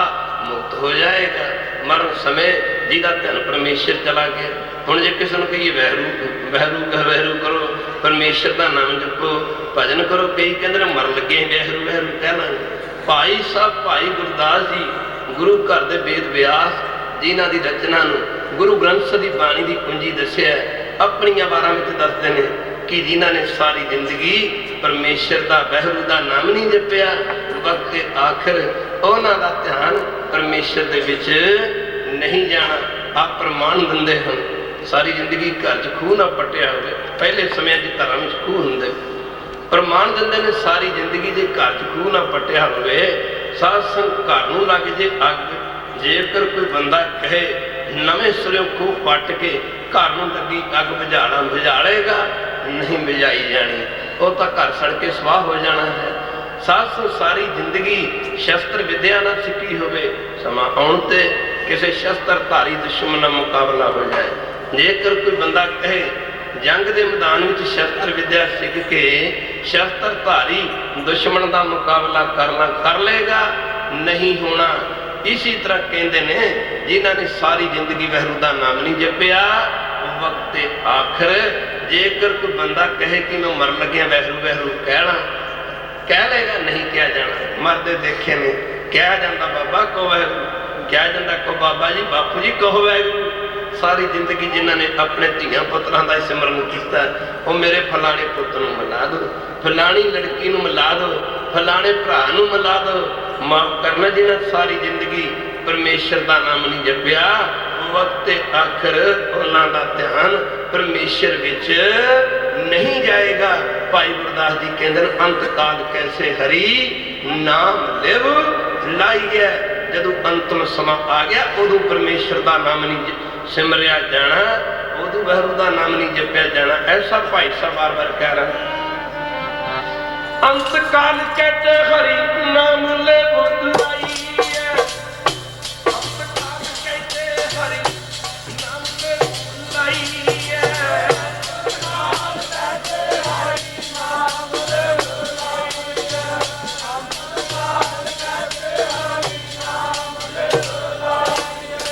ਮੁਕਤ ਹੋ ਜਾਏਗਾ ਮਰਨ ਸਮੇਂ ਜਿਹਦਾ ਧਿਆਨ ਪਰਮੇਸ਼ਰ ਚਲਾ ਗਿਆ। ਹੁਣ ਜੇ ਕਿਸੇ ਨੂੰ ਕਹੀਏ ਵਹਿਰੂ ਕਰੋ, ਪਰਮੇਸ਼ਰ ਦਾ ਨਾਮ ਜਪੋ, ਭਜਨ ਕਰੋ, ਕਈ ਕਹਿੰਦੇ ਨੇ ਮਰਨ ਲੱਗੇ ਵਹਿਰੂ ਕਹਿ ਲਾਂਗੇ। ਭਾਈ ਸਾਹਿਬ ਭਾਈ ਗੁਰਦਾਸ ਜੀ ਗੁਰੂ ਘਰ ਦੇ ਵੇਦ ਵਿਆਸ ਜਿਨ੍ਹਾਂ ਦੀ ਰਚਨਾ ਨੂੰ ਗੁਰੂ ਗ੍ਰੰਥ ਸਾਹਿਬ ਦੀ ਬਾਣੀ ਦੀ ਕੁੰਜੀ ਦੱਸਿਆ, ਆਪਣੀਆਂ ਵਾਰਾਂ ਵਿੱਚ ਦੱਸਦੇ ਨੇ ਕਿ ਜਿਨ੍ਹਾਂ ਨੇ ਸਾਰੀ ਜ਼ਿੰਦਗੀ ਪਰਮੇਸ਼ਰ ਦਾ ਵਹਿਰੂ ਦਾ ਨਾਮ ਨਹੀਂ ਜਪਿਆ, ਵਕਤੇ ਆਖਰ ਉਹਨਾਂ ਦਾ ਧਿਆਨ ਪਰਮੇਸ਼ਰ ਦੇ ਵਿੱਚ ਨਹੀਂ ਜਾਣਾ। ਆਪ ਪ੍ਰਮਾਣ ਦਿੰਦੇ ਹਨ ਸਾਰੀ ਜ਼ਿੰਦਗੀ ਘਰ 'ਚ ਖੂਹ ਨਾ ਪੱਟਿਆ ਹੋਵੇ। ਪਹਿਲੇ ਸਮਿਆਂ 'ਚ ਘਰਾਂ ਵਿੱਚ ਖੂਹ ਹੁੰਦੇ, ਪ੍ਰਮਾਣ ਦਿੰਦੇ ਨੇ ਸਾਰੀ ਜ਼ਿੰਦਗੀ ਜੇ ਘਰ 'ਚ ਖੂਹ ਨਾ ਪੱਟਿਆ ਹੋਵੇ, ਸਾਧ ਸੰਗ ਘਰ ਨੂੰ ਲੱਗ ਜੇ ਅੱਗ, ਜੇਕਰ ਕੋਈ ਬੰਦਾ ਕਹੇ ਨਵੇਂ ਸਿਰਿਓਂ ਖੂਹ ਪੱਟ ਕੇ ਘਰ ਨੂੰ ਲੱਗੀ ਅੱਗ ਬੁਝਾਣਾ, ਬੁਝਾਲੇਗਾ ਨਹੀਂ ਬੁਝਾਈ ਜਾਣੀ, ਉਹ ਤਾਂ ਘਰ ਸੜ ਕੇ ਸਵਾਹ ਹੋ ਜਾਣਾ ਹੈ। ਸਾਧ ਸਾਰੀ ਜ਼ਿੰਦਗੀ ਸ਼ਸਤਰ ਵਿਦਿਆ ਨਾ ਸਿੱਖੀ ਹੋਵੇ, ਸਮਾਂ ਆਉਣ ਤੇ ਕਿਸੇ ਸ਼ਸਤਰ ਧਾਰੀ ਦੁਸ਼ਮਣ ਨਾਲ ਮੁਕਾਬਲਾ ਹੋ ਜਾਏ। ਜੇਕਰ ਕੋਈ ਬੰਦਾ ਕਹੇ ਜੰਗ ਦੇ ਮੈਦਾਨ ਵਿੱਚ ਸ਼ਸਤਰ ਵਿਦਿਆ ਸਿੱਖ ਕੇ ਸ਼ਸਤਰ ਧਾਰੀ ਦੁਸ਼ਮਣ ਦਾ ਮੁਕਾਬਲਾ ਕਰ ਲੇਗਾ, ਨਹੀਂ ਹੋਣਾ। ਇਸੇ ਤਰ੍ਹਾਂ ਕਹਿੰਦੇ ਨੇ ਜਿਨ੍ਹਾਂ ਨੇ ਸਾਰੀ ਜ਼ਿੰਦਗੀ ਵਾਹਿਗੁਰੂ ਦਾ ਨਾਮ ਨਹੀਂ ਜਪਿਆ, ਵਕਤੇ ਆਖਰ ਜੇਕਰ ਕੋਈ ਬੰਦਾ ਕਹੇ ਕਿ ਮੈਂ ਮਰਨ ਲੱਗਿਆ ਵਾਹਿਗੁਰੂ ਵਾਹਿਗੁਰੂ ਕਹਿ ਲੇਗਾ, ਨਹੀਂ ਕਿਹਾ ਜਾਣਾ। ਮਰਦੇ ਦੇਖੇ ਨੇ, ਕਿਹਾ ਜਾਂਦਾ ਬਾਬਾ ਕਹੋ ਵਾਹਿਗੁਰੂ, ਕਿਹਾ ਜਾਂਦਾ ਕਹੋ ਬਾਬਾ ਜੀ, ਬਾਪੂ ਜੀ ਕਹੋ ਵਾਹਿਗੁਰੂ। ਸਾਰੀ ਜ਼ਿੰਦਗੀ ਜਿਨ੍ਹਾਂ ਨੇ ਆਪਣੇ ਧੀਆਂ ਪੁੱਤਰਾਂ ਦਾ ਸਿਮਰਨ ਕੀਤਾ, ਉਹ ਮੇਰੇ ਫਲਾਣੇ ਪੁੱਤ ਨੂੰ ਮਿਲਾ ਦਿਓ, ਫਲਾਣੀ ਲੜਕੀ ਨੂੰ ਮਿਲਾ ਦਿਓ, ਫਲਾਣੇ ਭਰਾ ਨੂੰ ਮਿਲਾ ਦਿਓ। ਮਾਫ ਕਰਨਾ ਜਿਹਨਾਂ ਸਾਰੀ ਜ਼ਿੰਦਗੀ ਪਰਮੇਸ਼ਰ ਦਾ ਨਾਮ ਨਹੀਂ ਜਪਿਆ, ਵਕਤੇ ਆਖਰ ਉਹਨਾਂ ਦਾ ਧਿਆਨ ਪਰਮੇਸ਼ਰ ਵਿੱਚ ਨਹੀਂ ਜਾਏਗਾ। ਭਾਈ ਗੁਰਦਾਸ ਜੀ ਕਹਿੰਦੇ ਨੇ ਅੰਤ ਕਾਲ ਕੈਸੇ ਹਰੀ ਨਾਮ ਲਿਵ ਲਾਈਐ। ਜਦੋਂ ਅੰਤਮ ਸਮਾਂ ਆ ਗਿਆ ਉਦੋਂ ਪਰਮੇਸ਼ਰ ਦਾ ਨਾਮ ਨਹੀਂ ਸਿਮਰਿਆ ਜਾਣਾ, ਉਦੋਂ ਵਾਹਿਗੁਰੂ ਦਾ ਨਾਮ ਨਹੀਂ ਜਪਿਆ ਜਾਣਾ। ਐਸਾ ਭਾਈ ਸਾਹਿਬ ਬਾਰ-ਬਾਰ ਕਹਿ ਰਹੇ ਅੰਤ ਕਾਲ ਕਹਤੇ ਹਰੀ ਨਾਮ ਲਿਵ ਲਾਈਐ, ਅੰਤ ਕਾਲ ਕਹਤੇ ਹਰੀ ਨਾਮ ਲਿਵ ਲਾਈਐ, ਅੰਤ ਕਾਲ ਕਹਤੇ ਹਰੀ ਨਾਮ ਲਿਵ ਲਾਈਐ, ਅੰਤ ਕਾਲ ਕਹਤੇ ਹਰੀ ਨਾਮ ਲਿਵ ਲਾਈਐ।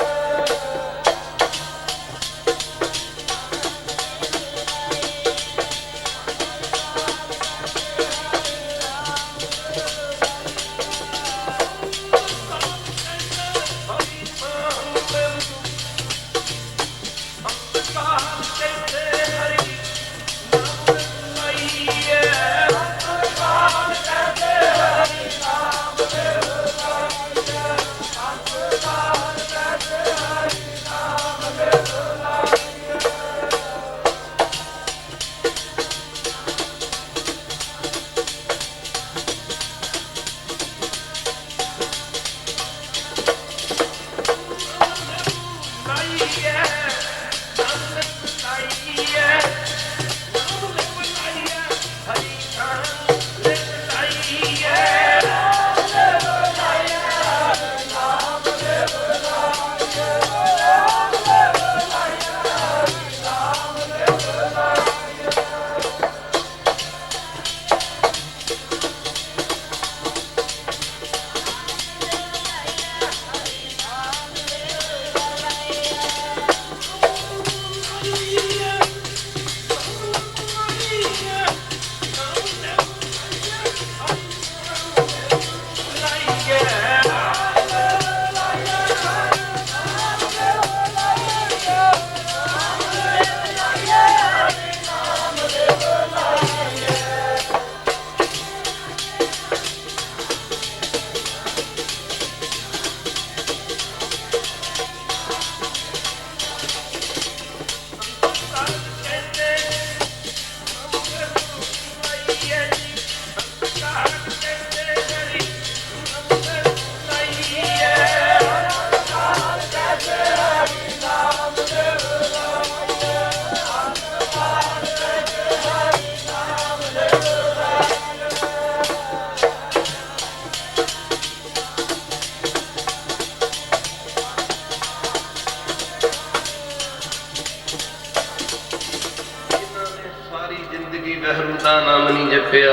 ਵਾਹਿਗੁਰੂ ਦਾ ਨਾਮ ਨਹੀਂ ਜਪਿਆ,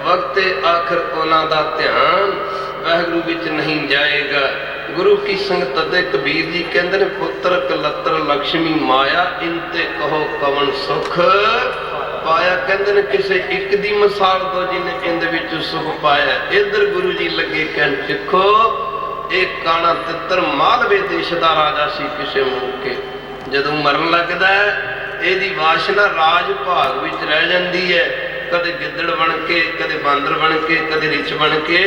ਵਕਤੇ ਆਖਰ ਉਹਨਾਂ ਦਾ ਧਿਆਨ ਵਾਹਿਗੁਰੂ ਵਿੱਚ ਨਹੀਂ ਜਾਏਗਾ। ਗੁਰੂ ਕੀ ਸੰਗਤ ਤੇ ਕਬੀਰ ਜੀ ਕਹਿੰਦੇ ਨੇ ਪੁੱਤਰ ਕਲੱਤਰ ਲక్ష్ਮੀ ਮਾਇਆ ਇੰਤੇ ਕਹੋ ਕਵਣ ਸੁਖ ਪਾਇਆ। ਕਹਿੰਦੇ ਨੇ ਕਿਸੇ ਇੱਕ ਦੀ ਮਿਸਾਲ ਦੋ ਜਿਹਨੇ ਇਹਦੇ ਵਿੱਚ ਸੁਖ ਪਾਇਆ। ਇੱਧਰ ਗੁਰੂ ਜੀ ਲੱਗੇ ਕਹਿਣ ਸਿੱਖੋ ਇਹ ਕਾਣਾ ਤਿੱਤਰ ਮਾਲਵੇ ਦੇਸ਼ ਦਾ ਰਾਜਾ ਸੀ ਕਿਸੇ ਮੌਕੇ। ਜਦੋਂ ਮਰਨ ਲੱਗਦਾ ਇਹਦੀ ਵਾਸ਼ਨਾ ਰਾਜ ਭਾਗ ਵਿੱਚ ਰਹਿ ਜਾਂਦੀ ਹੈ, ਕਦੇ ਗਿੱਦੜ ਬਣ ਕੇ, ਕਦੇ ਬਾਂਦਰ ਬਣ ਕੇ, ਕਦੇ ਰਿਛ ਬਣ ਕੇ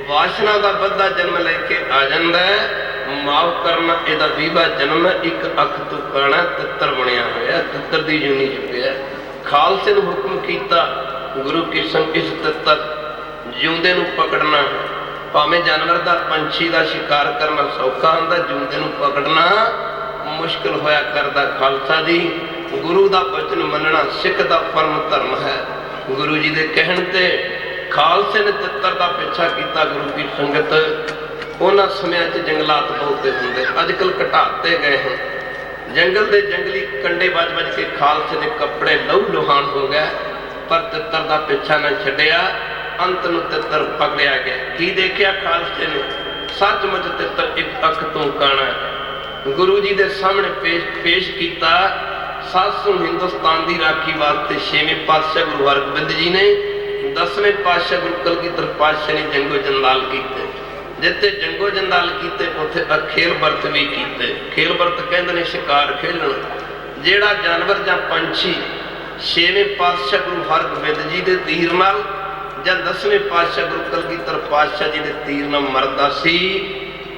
ਵਾਸ਼ਨਾ ਦਾ ਬੱਧਾ ਜਨਮ ਲੈ ਕੇ ਆ ਜਾਂਦਾ ਹੈ। ਮਾਫ ਕਰਨਾ ਇਹਦਾ 20ਵਾਂ ਜਨਮ ਹੈ। ਇੱਕ ਅੱਖ ਤੋਂ ਕਾਣਾ ਤਿੱਤਰ ਬਣਿਆ ਹੋਇਆ, ਤਿੱਤਰ ਦੀ ਜੂਨੀ ਚ ਪਿਆ। ਖਾਲਸੇ ਨੂੰ ਹੁਕਮ ਕੀਤਾ ਗੁਰੂ ਕੀ ਸੰਗ ਇਸ ਤਿੱਤਰ ਜਿਉਂਦੇ ਨੂੰ ਪਕੜਨਾ भावें जानवर का पंछी का शिकार करना सौखा हुंदा, जूंदे नूं पकड़ना मुश्किल होया करदा। खालसा जी गुरु का वचन मनना सिख का परम धर्म है। गुरु जी के कहण ते खालसे ने तितर का पिछा किया। गुरु की संगत उन्हां समयां च जंगलात बहुते हुंदे, अजकल घटाते गए हैं। जंगल के जंगली कंडे बज बज के खालसे के कपड़े लहू लुहान हो गए, पर तितर का पिछा न छड्डिया। अंत नूं तितर पकड़िया गया। की देखिया खालसे ने? सचमुच तितर एक अख तों काणा। गुरु जी के सामने पेश किया। सासू हिंदुस्तान की राखी वास्ते 6वें पातशाह गुरु हरगोबिंद जी ने, 10वें पातशाह गुरु कलगीधर पातशाह ने जंगो जंदाल किए। जिथे जंगो जंदाल किए उत्थे खेल बरत भी किए। खेल बरत कहते हैं शिकार खेलना। जिहड़ा जानवर जां पंछी 6वें पातशाह गुरु हरगोबिंद जी के तीर नाल जां 10वें पातशाह गुरु कलगीधर पातशाह जी के तीर नाल मरदा सी,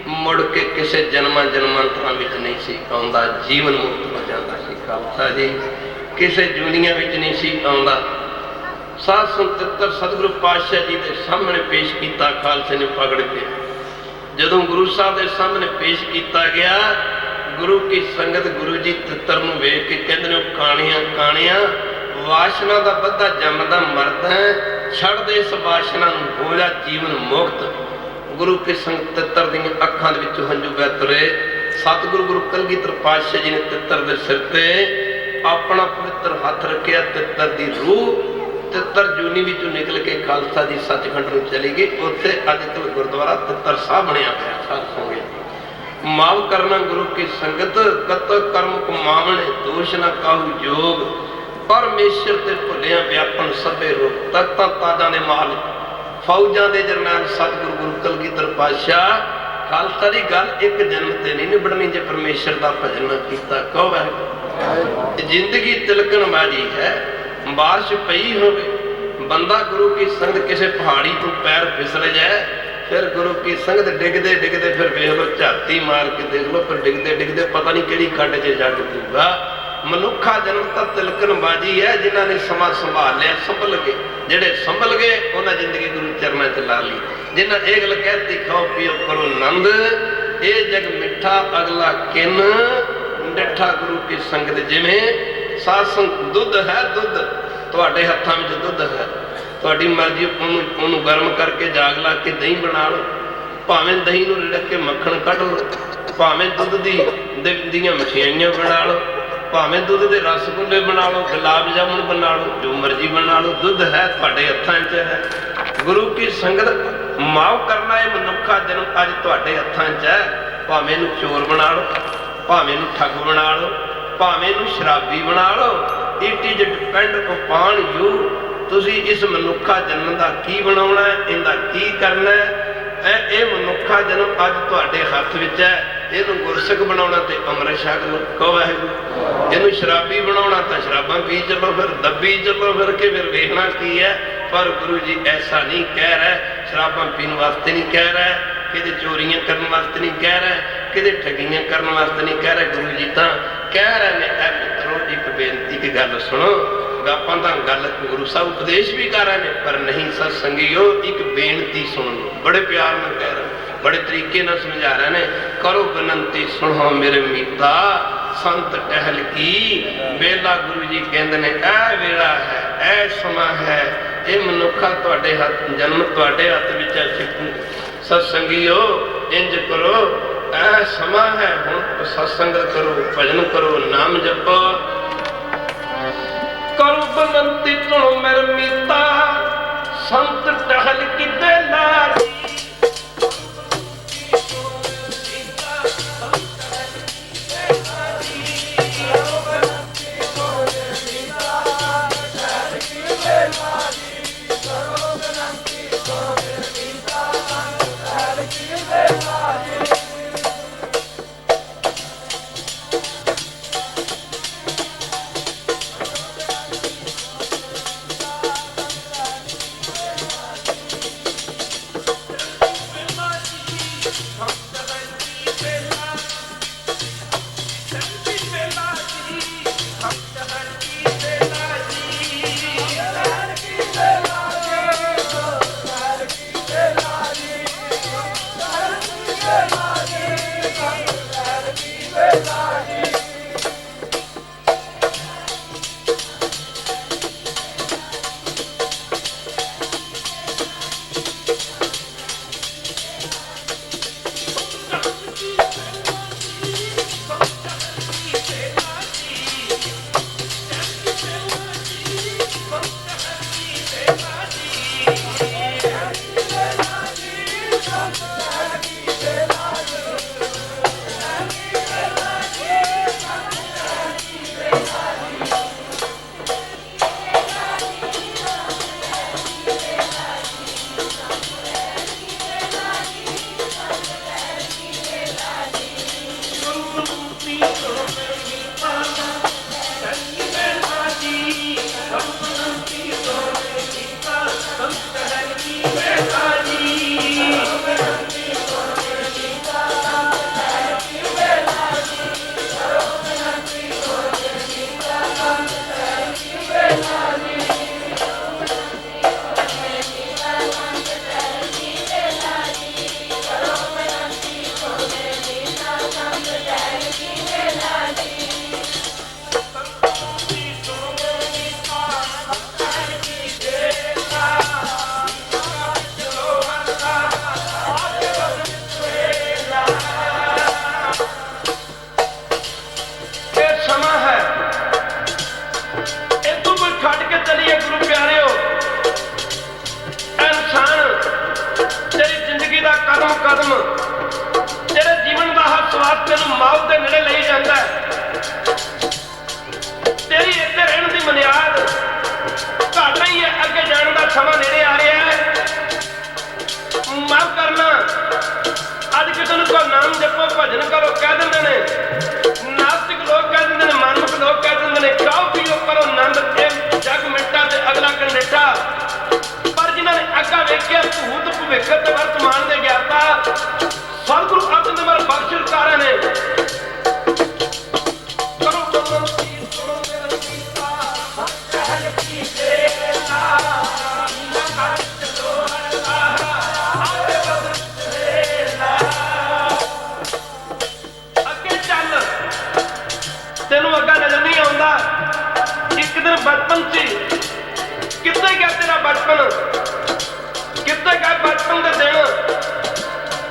मुड़ के किसी जन्मां जन्मांतरां विच नहीं सी आउंदा, जीवन मुक्त हो जाता सी। खालसा जी किसी जूनियां विच नहीं सी आउंदा। साध संत तितर सतगुरु पातशाह जी के सामने पेश किया। खालसे ने पकड़ के जदों गुरु साहब के सामने पेश किया गया, गुरु की संगत गुरु जी तितर नूं वेख के कहंदे ने, काणिया काणिया वासना का बद्धा जमदा मरदा है, छड़ दे इस वासना नूं, हो जा जीवन मुक्त। गुरु के संगत तितर दी अखां दे विचों हंझू बह तुरे। सतगुरु गुरु कलगीधर पातशाह जी ने तितर दे सिर ते अपना पवित्र हथ रखिया। तितर दी रूह तितर जूनी विचों निकल के खालसा जी सचखंड नूं चली गई। उत्थे अजकल गुरुद्वारा तितर साहब बनया पिया। साध संगत माफ करना गुरु की संगत, कत कर्म कमावणे दोष न काहू जोग, परमेश्वर ते भुलिया व्यापन सभे रोग। तख्तां ताजां दे मालिक फौजां दे जरनैल सतगुरु गुरु कलगीधर पातशाह, खालसा दी गल एक जन्म ते नहीं निबड़नी जे परमेश्वर दा भजन न कीता। कहो है जिंदगी तिलकण बाजी है, बारिश पई होवे, बंदा गुरु की संगत किसी पहाड़ी तो पैर फिसल जाए, फिर गुरु की संगत डिगदे डिगदे फिर वेख लो, झाती मार के देख लो, फिर डिगदे डिगदे पता नहीं किहड़ी खड्ड च जग दूगा। मनुखा जन्म तो तिलकन बाजी है, जिन्होंने समा संभाल लिया संभल गए। जेडे संभल गए उन्हें जिंदगी गुरु चरणों च ला ली। जिन्हें एक गल कहती, खाओ पियो करो नंद, ये जग मिठा अगला किन डिठा। गुरु की संगत जिमें सासंग दुध है, दुध तुहाडे हत्थां विच दुध है, तुहाडी मर्जी। उन्होंने गर्म करके जाग ला के दही बना लो, भावें दही नूं रिड़क के मक्खण कढ़ लो, भावें दुध दी मठियाइयां बना लो, भावें दुध के रसगुल्ले बना लो, गुलाब जामुन बना लो, जो मर्जी बना लो, दुध है तुहाडे हत्थां च है। गुरु की संगत माफ करना है मनुखा जन्म अज तुहाडे हत्थां च है। भावें नूं चोर बना लो, भावें नूं ठग बना लो, भावें नूं शराबी बना लो, it is depend upon you. तुसी इस मनुखा जन्म का की बनाउणा है, इहदा की करना है। ये मनुखा जन्म अज तुहाडे हत्थ विच है। इहनूं गुरसिख बनाउणा ते अमृत छक लो, कहो वाहिगुरू। इहनूं शराबी बनाउणा तां शराबां पी चलो, फिर दब्बी चलो, फिर के फिर वेखना की है। पर गुरु जी ऐसा नहीं कह रहा, शराबां पीण वास्ते नहीं कह रहा, किते चोरियां करने वास्ते नहीं कह रहा, किते ठगियां करने वास्ते नहीं कह रहा। गुरु जी तां कह रहे ने, ऐ मित्रो एक बेनती की गल सुनो। आपां तां गल गुरु साहब उपदेश भी कर रहे हैं, पर नहीं सत्संगियो एक बेनती सुन लो। बड़े प्यार में कह रहे, बड़े तरीके नाल समझा रहे ने। करो बेनती सुनो मेरे मीता, संत टहल की वेला। गुरु जी कहते हैं ऐ वेला है, ऐ समा है, ये मनुखा तुहाडे हथ जन्म तुहाडे हथ विच है। सत्संगियो इंज करो, ऐ समा है, हुण सत्संग करो, भजन करो, नाम जपो। करो बेनती सुनो मेरे मीता, संत टहल की बेला। तेनू अग्गा नजर नहीं आउंदा। एक दिन बचपन सी कित्थे गया तेरा बचपन, कित्थे गया बचपन के दिन।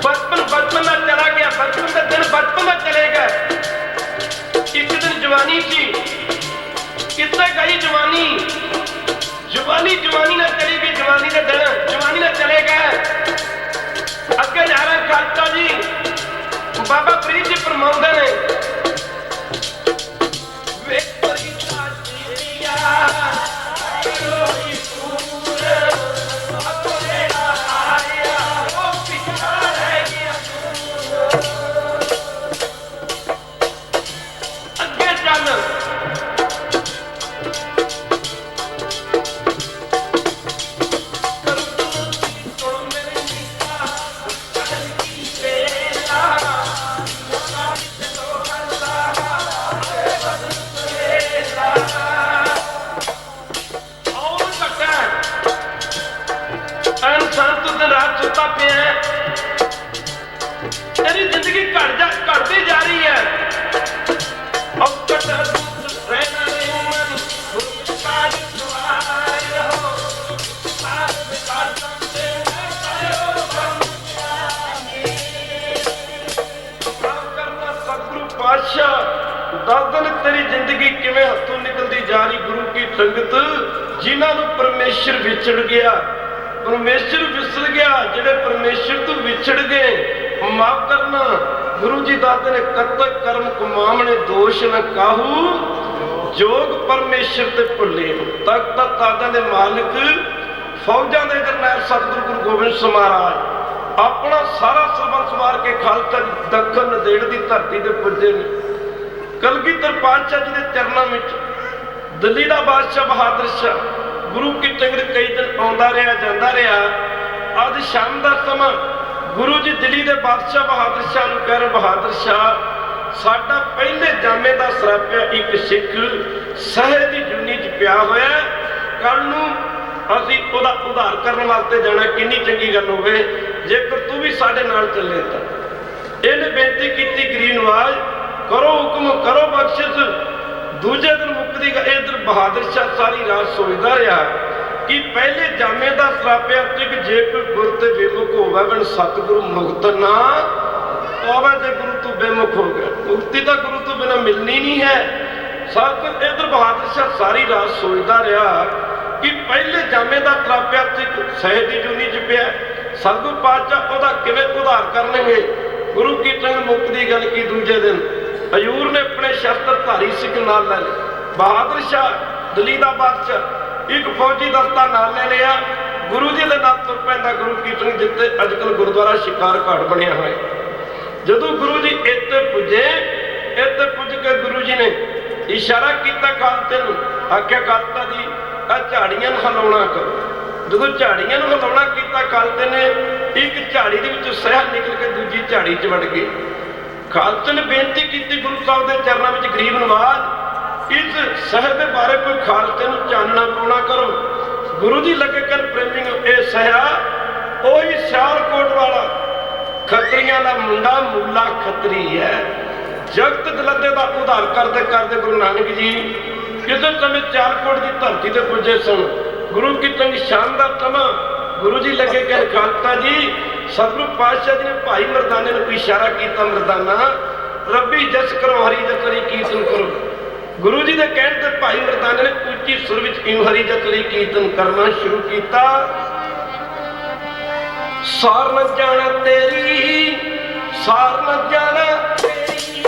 बचपन में चला गया, बचपन के दिन बचपन में चले गए। एक दिन जवानी सी, कित्थे गई जवानी, जवानी ना चली गई, जवानी के दिन जवानी ना चले गए। अगे जा रहे खालसा जी बाबा फरीद जी फरमाउंदे ने, तेरी जिंदगी घटती जा रही है। दादन तेरी जिंदगी किवें हथों निकलती जा रही। गुरु की संगत जिन्होंने परमेश्वर विछड़ गया, परमेश्वर विसर गया, जेडे परमेश्वर तो विछड़ गए माफ करना। गुरु जी दाते ने कतक कर्म कुमामने दोष न काहू, जोग परमेश्वर ते भुले। तक तादा दे मालिक फौजां दे जरनैल सतगुरु गुरु गोबिंद सिंह महाराज अपना सारा सरबंस मार के खालसा दखन नदेड़ की धरती ते पुजे ने। कलगीधर पातशाह जी के चरणों में दिल्ली का बादशाह बहादुर शाह गुरु की संगत कई दिन आउंदा रहा जांदा रहा। अज शाम का समा गुरु जी दिल्ली के बादशाह बहादुर शाह नूं कह रहे, बहादुर शाह साडा पहले जामे का सरापिया एक सिख सहे की जूनी च पिया होया, कल नूं असीं उहदा उधार करने वास्ते जाना, कितनी चंगी गल होवे जेकर तू भी साडे नाल चले। तो इहने बेनती की गरीब नवाज करो हुक्म करो बख्शिश। दूजे दिन मुक्ति इधर बहादुर शाह सारी रात सोचता रहा कि पहले जामे का सरापिया कि जे कोई गुर ते बेमुख होवे बिन सतगुरु मुक्त ना पावे, जे गुरु तो बेमुख हो गया मुक्ति तो गुरु तो बिना मिलनी नहीं है। सब इधर बहादुर शाह सारी रात सोचता रहा कि पहले जामे का सरापिया सहे की जूनी च पिया, सतगुरु पातशाह उहदा किवें उधार करनगे। गुरु की संग मुक्त की गल की दूजे दिन हजूर ने अपने शस्त्रधारी सिख नाल ले लिया। बहादुर शाह दिल्ली का बादशाह एक फौजी दस्ता नाल ले लिया। गुरु जी के नाल तुर पैंदा गुरु कीर्तन जिते अजकल गुरुद्वारा शिकार घाट बनिया हुआ। जदों गुरु जी इत्थे पुजे, इत्थे पुज के गुरु जी ने इशारा किया खालसे नूं, आख्या खालसा जी आ झाड़ियां हिलाउणा करो। जदों झाड़ियां हिलाउणा किया खालसे ने एक झाड़ी दे विचों सहा निकल के दूजी झाड़ी च वड़ गई। खालसे ने बेनती की गुरु साहब के चरणों में, गरीब नवाज इस सह के बारे कोई खालसे नूं चानना पाउणा करो। गुरु जी लगे कर प्रेमी ये सहा ओही सियालकोट वाला खत्रियां का मुंडा मूला खत्री है। जगत दलदे का उधार करते करते गुरु नानक जी किसी समय सियालकोट की धरती से पुजे सन। गुरु की तंग शानदार समा गुरु जी लगे कह खालसा जी सतगुरु पातशाह जी ने भाई मरदाने को इशारा किया, मरदाना रब्बी जस करो हरी जस हरी कीर्तन करो। गुरु जी के कहने से भाई मरदाने ने उच्ची सुर में हरी जस हरी कीर्तन करना शुरू किया। सार न जाना तेरी, सार न जाना तेरी,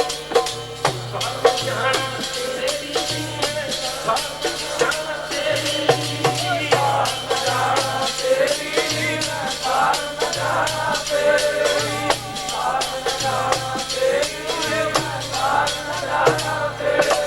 सार न जाना तेरी, सार न जाना तेरी, सार न जाना तेरी, सार न जाना तेरी, सार न जाना तेरी, सार न जाना तेरी।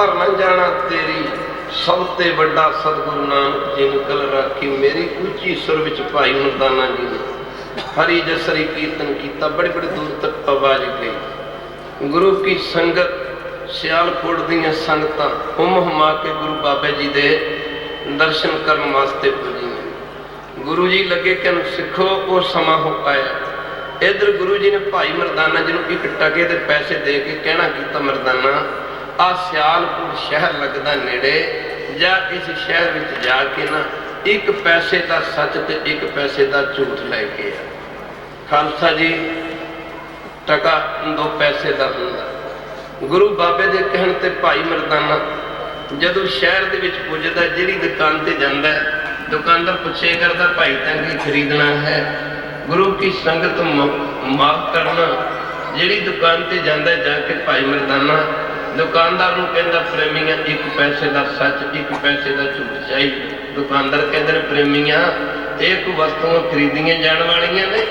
हार न जाना तेरी सब ते वड्डा सतगुरु नानक जी ने गल राखी। मेरी ऊंची सुर विच भाई मर्दाना जी ने हरी जसरी कीर्तन किया। बड़ी बड़ी दूर तक आवाज गई। गुरु की संगत सियालकोट दी संगतां हुम हुमा के गुरु बाबे जी दे दर्शन करने वास्ते पुजी ने। गुरु जी लगे कि सिखो वो समा हो पाया। इधर गुरु जी ने भाई मर्दाना जी को एक टके के पैसे दे के कहना किया, मर्दाना आ सियालकोट शहर लगता नेड़े जा, इस शहर में जाके ना एक पैसे का सच ते एक पैसे का झूठ लैके आ। खालसा जी टका 2 पैसे का होंदा। गुरु बाबे के कहने ते भाई मर्दाना जदों शहर के पुजदा, जिहड़ी दुकान ते जांदा दुकानदार पुछे करता, भाई तैं की खरीदना है? गुरु की संगत माफ करना। जिहड़ी दुकान ते जांदा जाके भाई मर्दाना दुकानदार नूं कहंदा, प्रेमिया एक पैसे का सच एक पैसे का झूठ चाहिए। दुकानदार कहते प्रेमिया एक वस्तुआं खरीदियां जाण वालियां ने,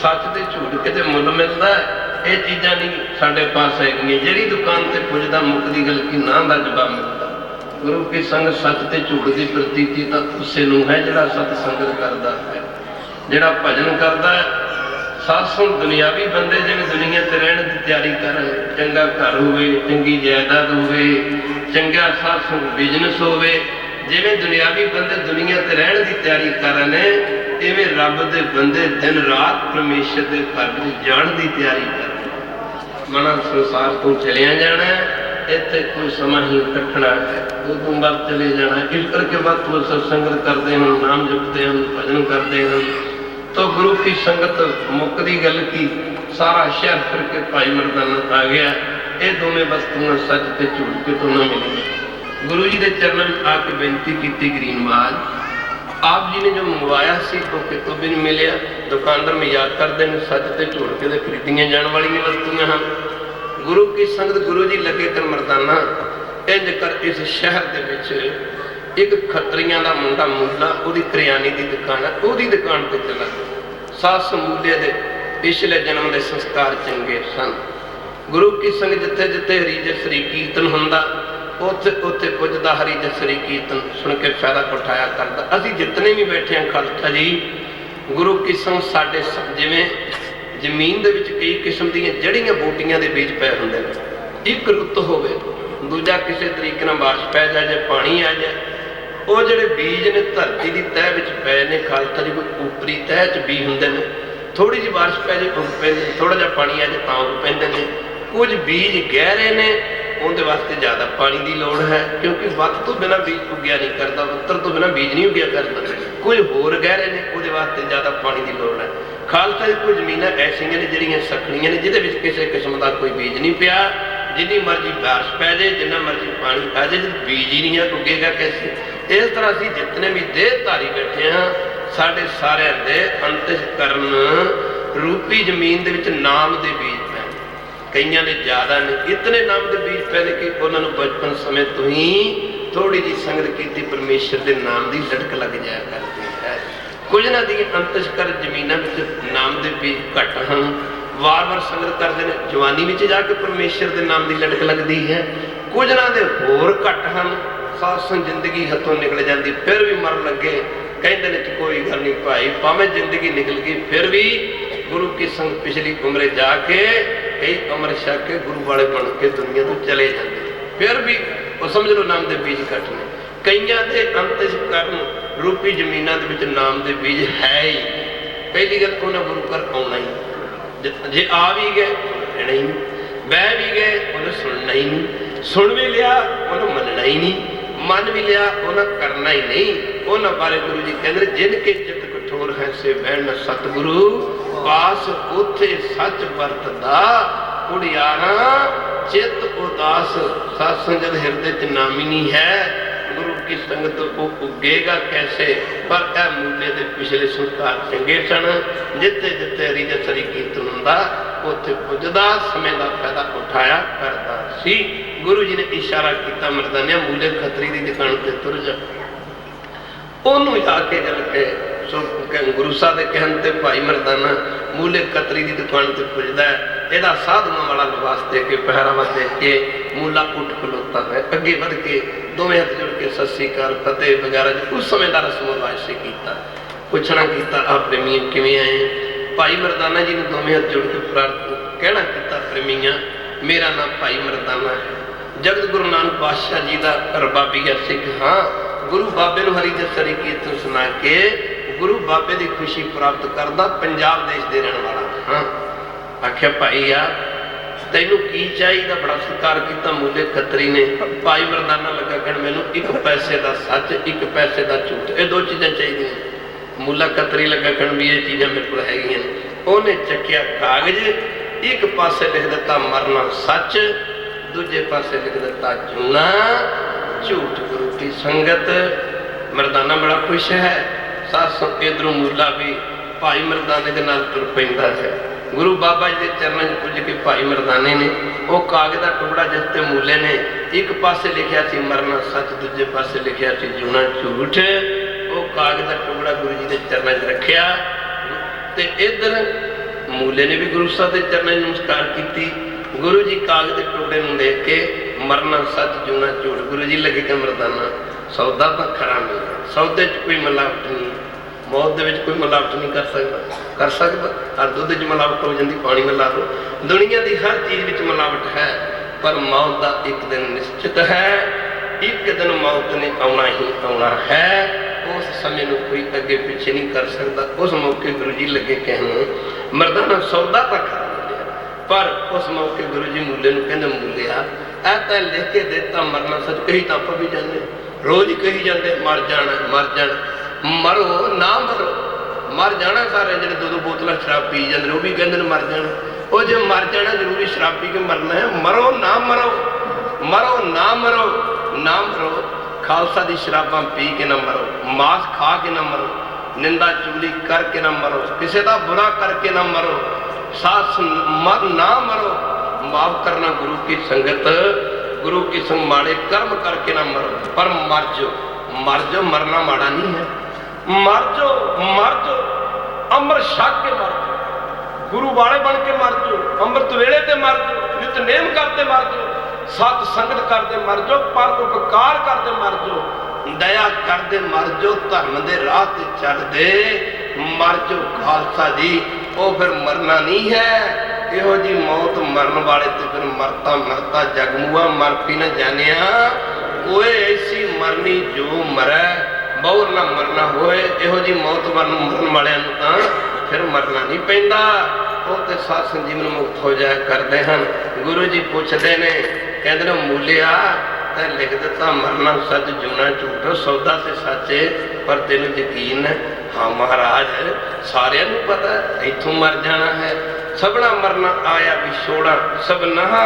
सच ते झूठ किते मुल मिलदा है, ये चीज़ां नहीं साडे पास हैगियां। जिहड़ी दुकान ते पुजदा मुकदी गल की ना दा जवाब मिलदा। गुरु की संग सच ते झूठ की प्रतीति तां उसे नूं है जिहड़ा सत संगत करदा है, जिहड़ा भजन करदा है। सासों दुनियावी बंदे जिवें दुनिया ते रहण दी तैयारी करन, चंगा घर होवे, चंगी जायदाद होवे, चंगा सासों बिजनेस होवे, जिवें दुनियावी बंदे दुनिया ते रहण दी तैयारी करन, इवें रब दे बंदे दिन रात परमेश्वर दे घर विच जाण दी तैयारी करन। मना संसार तो चलिया जाना है, इत्थे कोई समा ही कटना है, उदों बाद चले जाना। इस करके वक्त वो सत्संगत करते हैं, नाम जपते हैं, भजन करते हैं। तो गुरु की संगत मुक्ति गल की सारा शहर फिर के भाई मर्दाना आ गया। ये दोनों वस्तुआं सच ते झूठ के तो ना मिली। गुरु जी के चरणों में आके बेनती की, गरीनवाज आप जी ने जो मंगवाया सी तो कितों भी नहीं मिलिया। दुकानदार मजाक करते हैं, सच ते झूठ के खरीदियां जाने वाली वस्तुएं हैं। गुरु की संगत गुरु जी लगे कर मर्दाना इंज कर इस शहर के विच एक खत्रियां का मुंडा मूला, उसकी करियाने की दुकान है, उसकी दुकान पर चला गया। सस मूले के पिछले जन्म के संस्कार चंगे सन। गुरु की संग जिथे जिथे हरी जसरी कीर्तन होंदा उत्थे उत्थे पुजदा, हरी जसरी कीर्तन सुन के फायदा उठाया करता। असीं जितने भी बैठे हैं खालसा जी, गुरु की संग साडे जिवें जमीन दे विच कई किस्म दी जड़ियां बूटियां दे बीज पै हुंदे ने। एक रुੱਤ होवे, दूजा किसी तरीके नाल बारिश पै जाए, पानी आ जाए, वो जिहड़े बीज ने धरती की तह विच पै ने खालसा जी, कोई उपरी तह च बीज हुंदे ने। थोड़ी जी बारिश पै जाए उग पैंदे, थोड़ा जिहा पानी आ जाए तां उग पैंदे ने। कुछ बीज गहरे ने, उनके वास्ते ज़्यादा पानी की लौड़ है, क्योंकि वत तो बिना बीज उग्या नहीं करता, वत्तर तो बिना बीज नहीं उग्या करता। कुछ होर गहरे ने, वो वास्ते ज़्यादा पानी की लौड़ है। खालसा जी कुछ जमीन ऐसियां ने जिहड़ियां सखणियां ने, जिहदे विच किसी किस्म का कोई बीज नहीं पिया। जिन्नी मर्जी बारिश पै जाए, जिन्ना मर्जी पानी आ जाए, बीज ही नहीं है उगेगा कैसे। इस तरह असीं जितने भी देहधारी बैठे हाँ, साढ़े सारिਆਂ दे अंतःकरण रूपी जमीन दे विच नाम दे बीज पै। कईयां ने ज़्यादा ने, इतने नाम के बीज पै ने कि उन्होंने बचपन समय तो ही थोड़ी जी संगत की परमेश्वर के नाम की लड़क लग जाया करती है। कुछ ना दी अंतःकरण जमीनों में नाम के बीज घट हैं, वार वार संगत करते हैं, जवानी में जाके परमेश्वर के नाम की लड़क लगती है। कुछ ना दे होर घट हैं, सासों जिंदगी हथों निकल जाती, फिर भी मर लगे, कहते हैं कोई गल नहीं भाई, भावें जिंदगी निकल गई फिर भी गुरु की संग पिछली उम्रे जाके कई अमर छक के गुरु वाले बन के दुनिया तो चले जाते, फिर भी वो समझ लो नाम के बीज घट ने। कईयां दे अंतःकरण रूपी जमीनों के नाम के बीज है ही। पहली गल उन्हें गुरु घर आना ही, जे आ भी गए रहना ही नहीं, बह भी गए उन्हें सुनना ही नहीं, सुन भी लिया उन्हें मनना ही नहीं, मन भी लिया उन्हें करना ही नहीं। उन्होंने बारे गुरु जी कहते जिनके चित्त कठोर है से बहन सतगुरु पास, उथे सच वरतदा उड़ियारा चित उदास। सत्संग जद हृदय च नामी नहीं है, गुरु की संगत को उगेगा कैसे। पर यह मूले के पिछले संस्कार चंगे सन, जिथे जिथे हरी जसरी कीर्तन हुंदा उत्थे पुजदा, समय का फायदा उठाया करता सी। गुरु जी ने इशारा किया, मर्दानिया मूले खतरी की दुकान से तुर जा। उन्होंने जाके जल के गुरु साहब के कहने ते भाई मर्दाना मूले खतरी की दुकान से पुजदा है, यदा साधुओं वाला लिबास दे के पहरावा दे के मूला उठ खलोता है, अगे बढ़ के दोवें हथ जुड़ के सत श्री अकाल फतेह वगैरह उस समय का रस्म रिवाज से किया। पुछना किया आ प्रेमी किवें आए। भाई मरदाना जी ने दोवें हथ जुड़ के कहना किया, प्रेमिया मेरा नाम भाई मरदाना है, जगत गुरु नानक पातशाह जी का रबाबिया सिख हाँ। गुरु बाबे नूं हरी जसरी कीर्तन सुना के गुरु बाबे की खुशी प्राप्त करदा पंजाब देश दे रहने वाला हाँ। आख्या भाई आ तैनू की चाहिए, बड़ा सत्कार किया। मूले खतरी ने भाई मरदाना लगा कहण मैनू एक पैसे का सच एक पैसे का झूठ, ये दो चीज़ां चाहिए। मूला खतरी लगा कहण भी ये चीज़ां मेरे को हैगियां। उन्हें चक्या कागज, एक पासे लिख दिता मरना सच, दूजे पासे लिख दिता जूना झूठ। गुरु की संगत मरदाना बड़ा खुश है। सासों इधरों मूला भी भाई मरदाने के नाल तुर पैंदा है। गुरु बाबा जी के चरणों में पुज के भाई मरदाने ने वो कागज का टुकड़ा जिसते मूले ने एक पासे लिखा सी मरना सच, दूजे पासे लिखा सी जूना झूठ। वो कागज का टुकड़ा गुरु जी के चरणों में रखिया ते इधर मूले ने भी गुरु साहब के चरणों में नमस्कार की। गुरु जी कागज के टुकड़े में देख के मरना सच जूना झूठ। गुरु जी लगे कि मरदाना सौदा तो खरा मिल गया, सौदे च कोई मिलावट नहीं, मौत दे विच कोई मिलावट नहीं कर सकता। और दुध च मिलावट हो जाती, पानी मिला दो, दुनिया की हर चीज़ में मिलावट है, पर मौत का एक दिन निश्चित है। एक दिन मौत ने आना ही आना है, उस समय में कोई अगे पिछे नहीं कर सकता। उस मौके गुरु जी लगे कहने मरदाना सौदा तो खरा मिलिया, पर उस मौके गुरु जी मूले नूं कहंदे मूलिया ऐ तां लिख के देता मरना सच, कही तां आपां भी जाने रोज ही कही जाते मर जाना मर जाना। मरो ना मरो, मर जाना सारे जो दो दो बोतल शराब पी जाते वो भी कहते मर जाना। वो जो मर जाना जरूरी शराब पी के मरना है। मरो ना मरो, मरो ना मरो, ना मरो खालसा की शराबा पी के ना मरो, मांस खा के ना मरो, निंदा चुगली करके ना मरो, किसी का बुरा करके ना मरो, सास मर ना मरो। माफ करना गुरु की संगत, गुरु की संग माड़े कर्म करके ना मरो, पर मर जाओ, मरना माड़ा नहीं है। मर जाओ, अमृत छक के मर जाओ, गुरु वाले बन के मर जाओ, अमृत वेले ते मर जाओ, नितनेम करते मर जाओ, सत संगत करते मर जाओ, पर उपकार करते मर जाओ, दया करते मर जाओ, धर्म के राह ते चलते मर जाओ खालसा जी। वो फिर मरना नहीं है। इहो जी मौत मरन वाले तो फिर मरता मरता जगमुआ मर पी न जाने। कोई ऐसी मरनी जो मरै बहुत ना मरना होए। इहो जी मौत मरन वाले फिर मरना नहीं पैंदा, वो तो सात संजीवन मुक्त हो जाया करते हैं। गुरु जी पूछते ने कहते मूलिया ते लिख दिता मरना सच जूना झूठ, सौदा से सचे पर तेन यकीन है? हाँ महाराज सारिया पता है इथों मर जाना है, सबना मरना आया विछोड़ा, सब नहा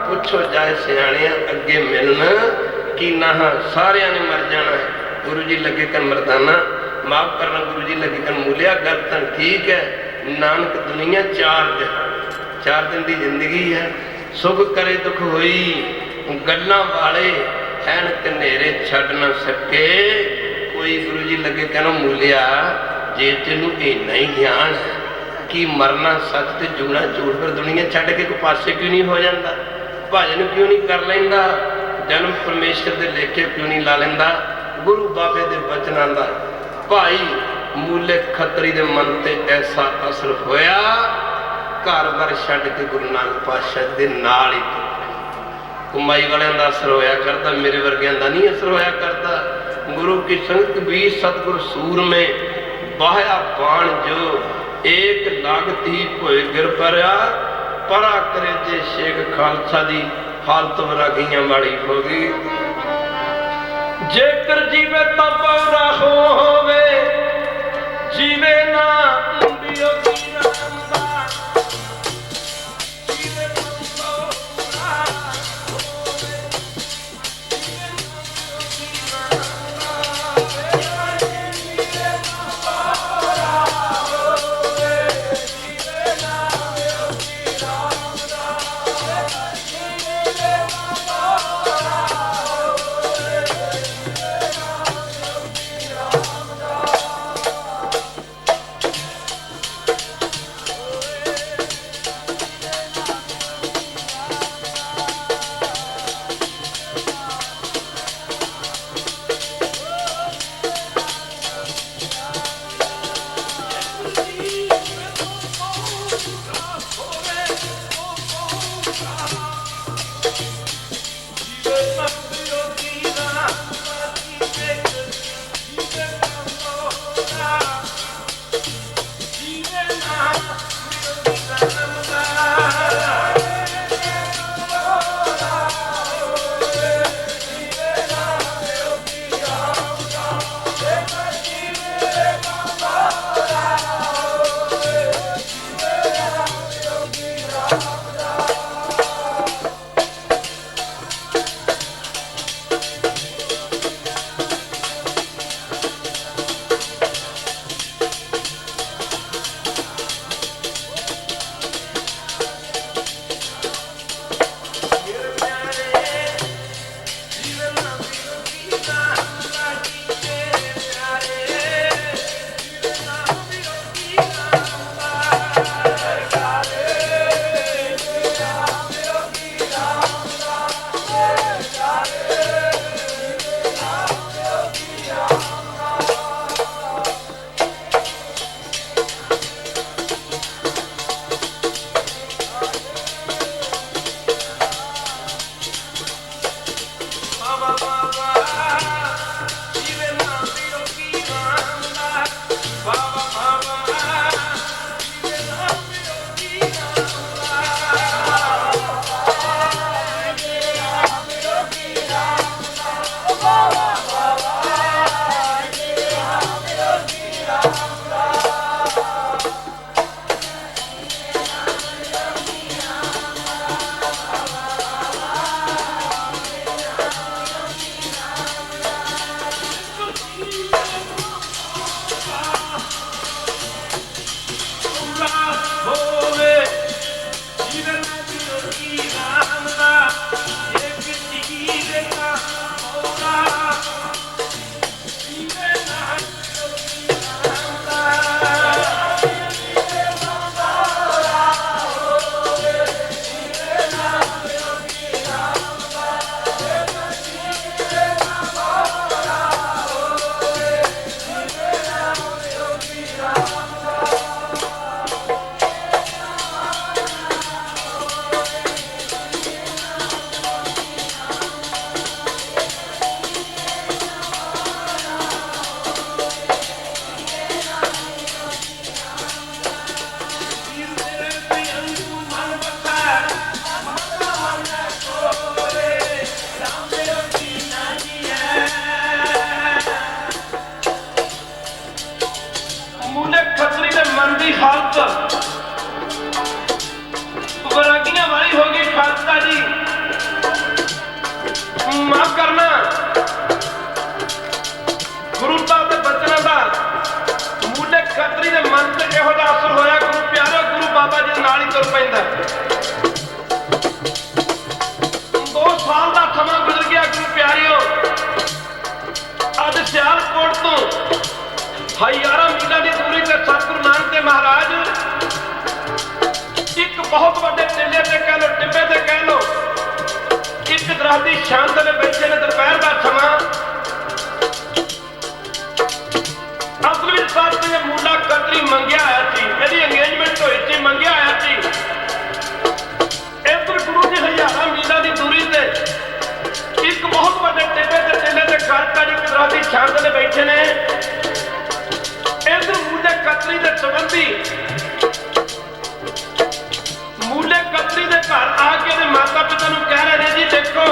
पुछो जाए सियाने अगे मिलना कि नहा, सारिया ने मर जाना है। गुरु जी लगे कर मरदाना माफ करना, गुरु जी लगे कर मूलिया गल तो ठीक है, नानक दुनिया 4 दिन की जिंदगी है, सुख करे दुख होई, गल्लां वाले हैन कनेरे छड़ ना सके कोई। गुरु जी लगे कहना मूलिया जे तेनू इन्ना ही ज्ञान है कि मरना सच ते जूना झूठ, फिर दुनिया छड़ के कोई पासे क्यों नहीं हो जाता, भजन क्यों नहीं कर लेंदा, जन्म परमेश्वर के लेखे क्यों नहीं ला लेंदा, गुरु बाबे के वचनां दा। भाई मूले खतरी के मन ते ऐसा असर होया, घर बार छड़ के गुरु नानक पातशाह दे नाल ही कमाई वालियां दा असर होया करता, मेरे वर्गियां दा नहीं असर होया करता। गुरु की संगत भी सतगुरु सूर में बाह्या बाण जो एक लागती होए गिर परया, परा करे जे शेख खालसा दी हालत वरागियां वाली हो गई। जेकर जीवे तां पौरा होवे, जीवे ना इंदियो ਮੂਲੇ ਖੱਤਰੀ ਦੇ ਮਨ ਦੀ ਹਾਲਤ ਵੈਰਾਗੀਆਂ ਵਾਲੀ ਹੋ ਗਈ। ਖਾਲਸਾ ਜੀ ਮਾਫ ਕਰਨਾ, ਗੁਰੂ ਸਾਹਿਬ ਦੇ ਬਚਨਾਂ ਦਾ ਮੂਲੇ ਖੱਤਰੀ ਦੇ ਮਨ ਤੇ ਇਹੋ ਜਿਹਾ ਅਸਰ ਹੋਇਆ। ਗੁਰੂ ਪਿਆਰਿਓ, ਗੁਰੂ ਬਾਬਾ ਜੀ ਨਾਲ ਹੀ ਤੁਰ ਪੈਂਦਾ। 2 ਸਾਲ ਦਾ ਸਮਾਂ ਗੁਜ਼ਰ ਗਿਆ। ਗੁਰੂ ਪਿਆਰਿਓ, ਅੱਜ ਸਿਆਲਕੋਟ ਤੋਂ ਹਜ਼ਾਰਾਂ ਮੀਲਾਂ ਦੀ ਦੂਰੀ ਤੇ ਸਤਿਗੁਰੂ ਨਾਨਕ ਦੇਵ ਮਹਾਰਾਜ ਇੱਕ ਬਹੁਤ ਵੱਡੇ ਟਿੱਲੇ ਤੇ ਕਹਿ ਲੋ, ਟਿੱਬੇ ਤੇ ਕਹਿ ਲੋ, ਇੱਕ ਦਰਖਤ ਦੀ ਛਾਂ ਥੱਲੇ ਬੈਠੇ ਨੇ। ਦੁਪਹਿਰ ਦਾ ਸਮਾਂ। ਅਸਲ ਵਿੱਚ ਸੱਚ ਨੇ ਮੁੰਡਾ ਖੱਤਰੀ ਮੰਗਿਆ ਆਇਆ ਸੀ, ਇਹਦੀ ਅੰਗੇਜਮੈਂਟ ਹੋਈ ਸੀ, ਮੰਗਿਆ ਆਇਆ ਸੀ। ਇੱਧਰ ਗੁਰੂ ਜੀ ਹਜ਼ਾਰਾਂ ਮੀਲਾਂ ਦੀ ਦੂਰੀ ਤੇ ਇੱਕ ਬਹੁਤ ਵੱਡੇ ਟਿੱਬੇ ਤੇ ਟਿੱਲੇ ਤੇ ਖਾਲਸਾ ਜੀ ਇੱਕ ਦਰਖਤ ਦੀ ਛਾਂ ਥੱਲੇ ਬੈਠੇ ਨੇ। ਇੱਧਰ ਮੂਲੇ ਖੱਤਰੀ ਦੇ ਸੰਬੰਧੀ ਮੂਲੇ ਖੱਤਰੀ ਦੇ ਘਰ ਆ ਕੇ ਇਹਦੇ ਮਾਤਾ ਪਿਤਾ ਨੂੰ ਕਹਿ ਰਹੇ ਨੇ, ਜੀ ਦੇਖੋ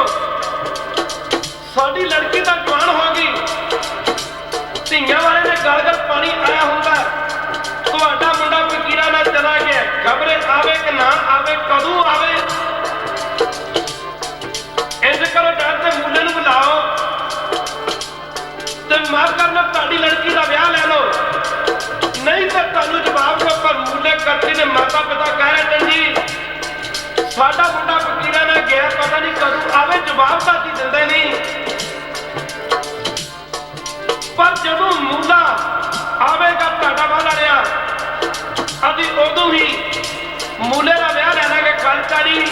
ਸਾਡੀ ਲੜਕੀ ਤਾਂ ਜਵਾਨ ਹੋ ਗਈ, ਧੀਆਂ ਵਾਲੇ ਦੇ ਗਲ ਗਲ ਪਾਣੀ ਆਇਆ ਹੁੰਦਾ, ਤੁਹਾਡਾ ਮੁੰਡਾ ਫਕੀਰਾਂ ਨਾਲ ਚਲਾ ਗਿਆ, ਖਬਰੇ ਆਵੇ ਕਿ ਨਾ ਆਵੇ, ਕਦੋਂ ਆਵੇ। ਇੰਝ ਕਰੋ, ਡਰ ਤੇ ਮੂਲੇ ਨੂੰ ਬੁਲਾਓ ਤੇ ਮਾਫ ਕਰਨਾ, ਤੁਹਾਡੀ ਲੜਕੀ ਦਾ ਵਿਆਹ ਲੈ ਲਓ, ਨਹੀਂ ਤਾਂ ਤੁਹਾਨੂੰ ਜਵਾਬ ਦਿਓ। ਪਰ ਮੂਲੇ ਖੱਤਰੀ ਦੇ ਮਾਤਾ ਪਿਤਾ ਕਹਿ ਰਹੇ ਨੇ, ਜੀ ਸਾਡਾ ਮੁੰਡਾ ਫਕੀਰਾਂ ਨਾਲ ਗਿਆ, ਪਤਾ ਨਹੀਂ ਕਦੋਂ ਆਵੇ, ਜਵਾਬ ਤਾਂ ਅਸੀਂ ਦਿੰਦੇ ਨਹੀਂ। ਪਰ ਜਦੋਂ ਮੂਲਾ ਆਵੇਗਾ, ਤੁਹਾਡਾ ਵਾਲਾ ਰਿਹਾ, ਅਸੀਂ ਉਦੋਂ ਹੀ ਮੂਲੇ ਦਾ ਵਿਆਹ ਲੈ ਲਾਂਗੇ। ਖਾਲਸਾ ਜੀ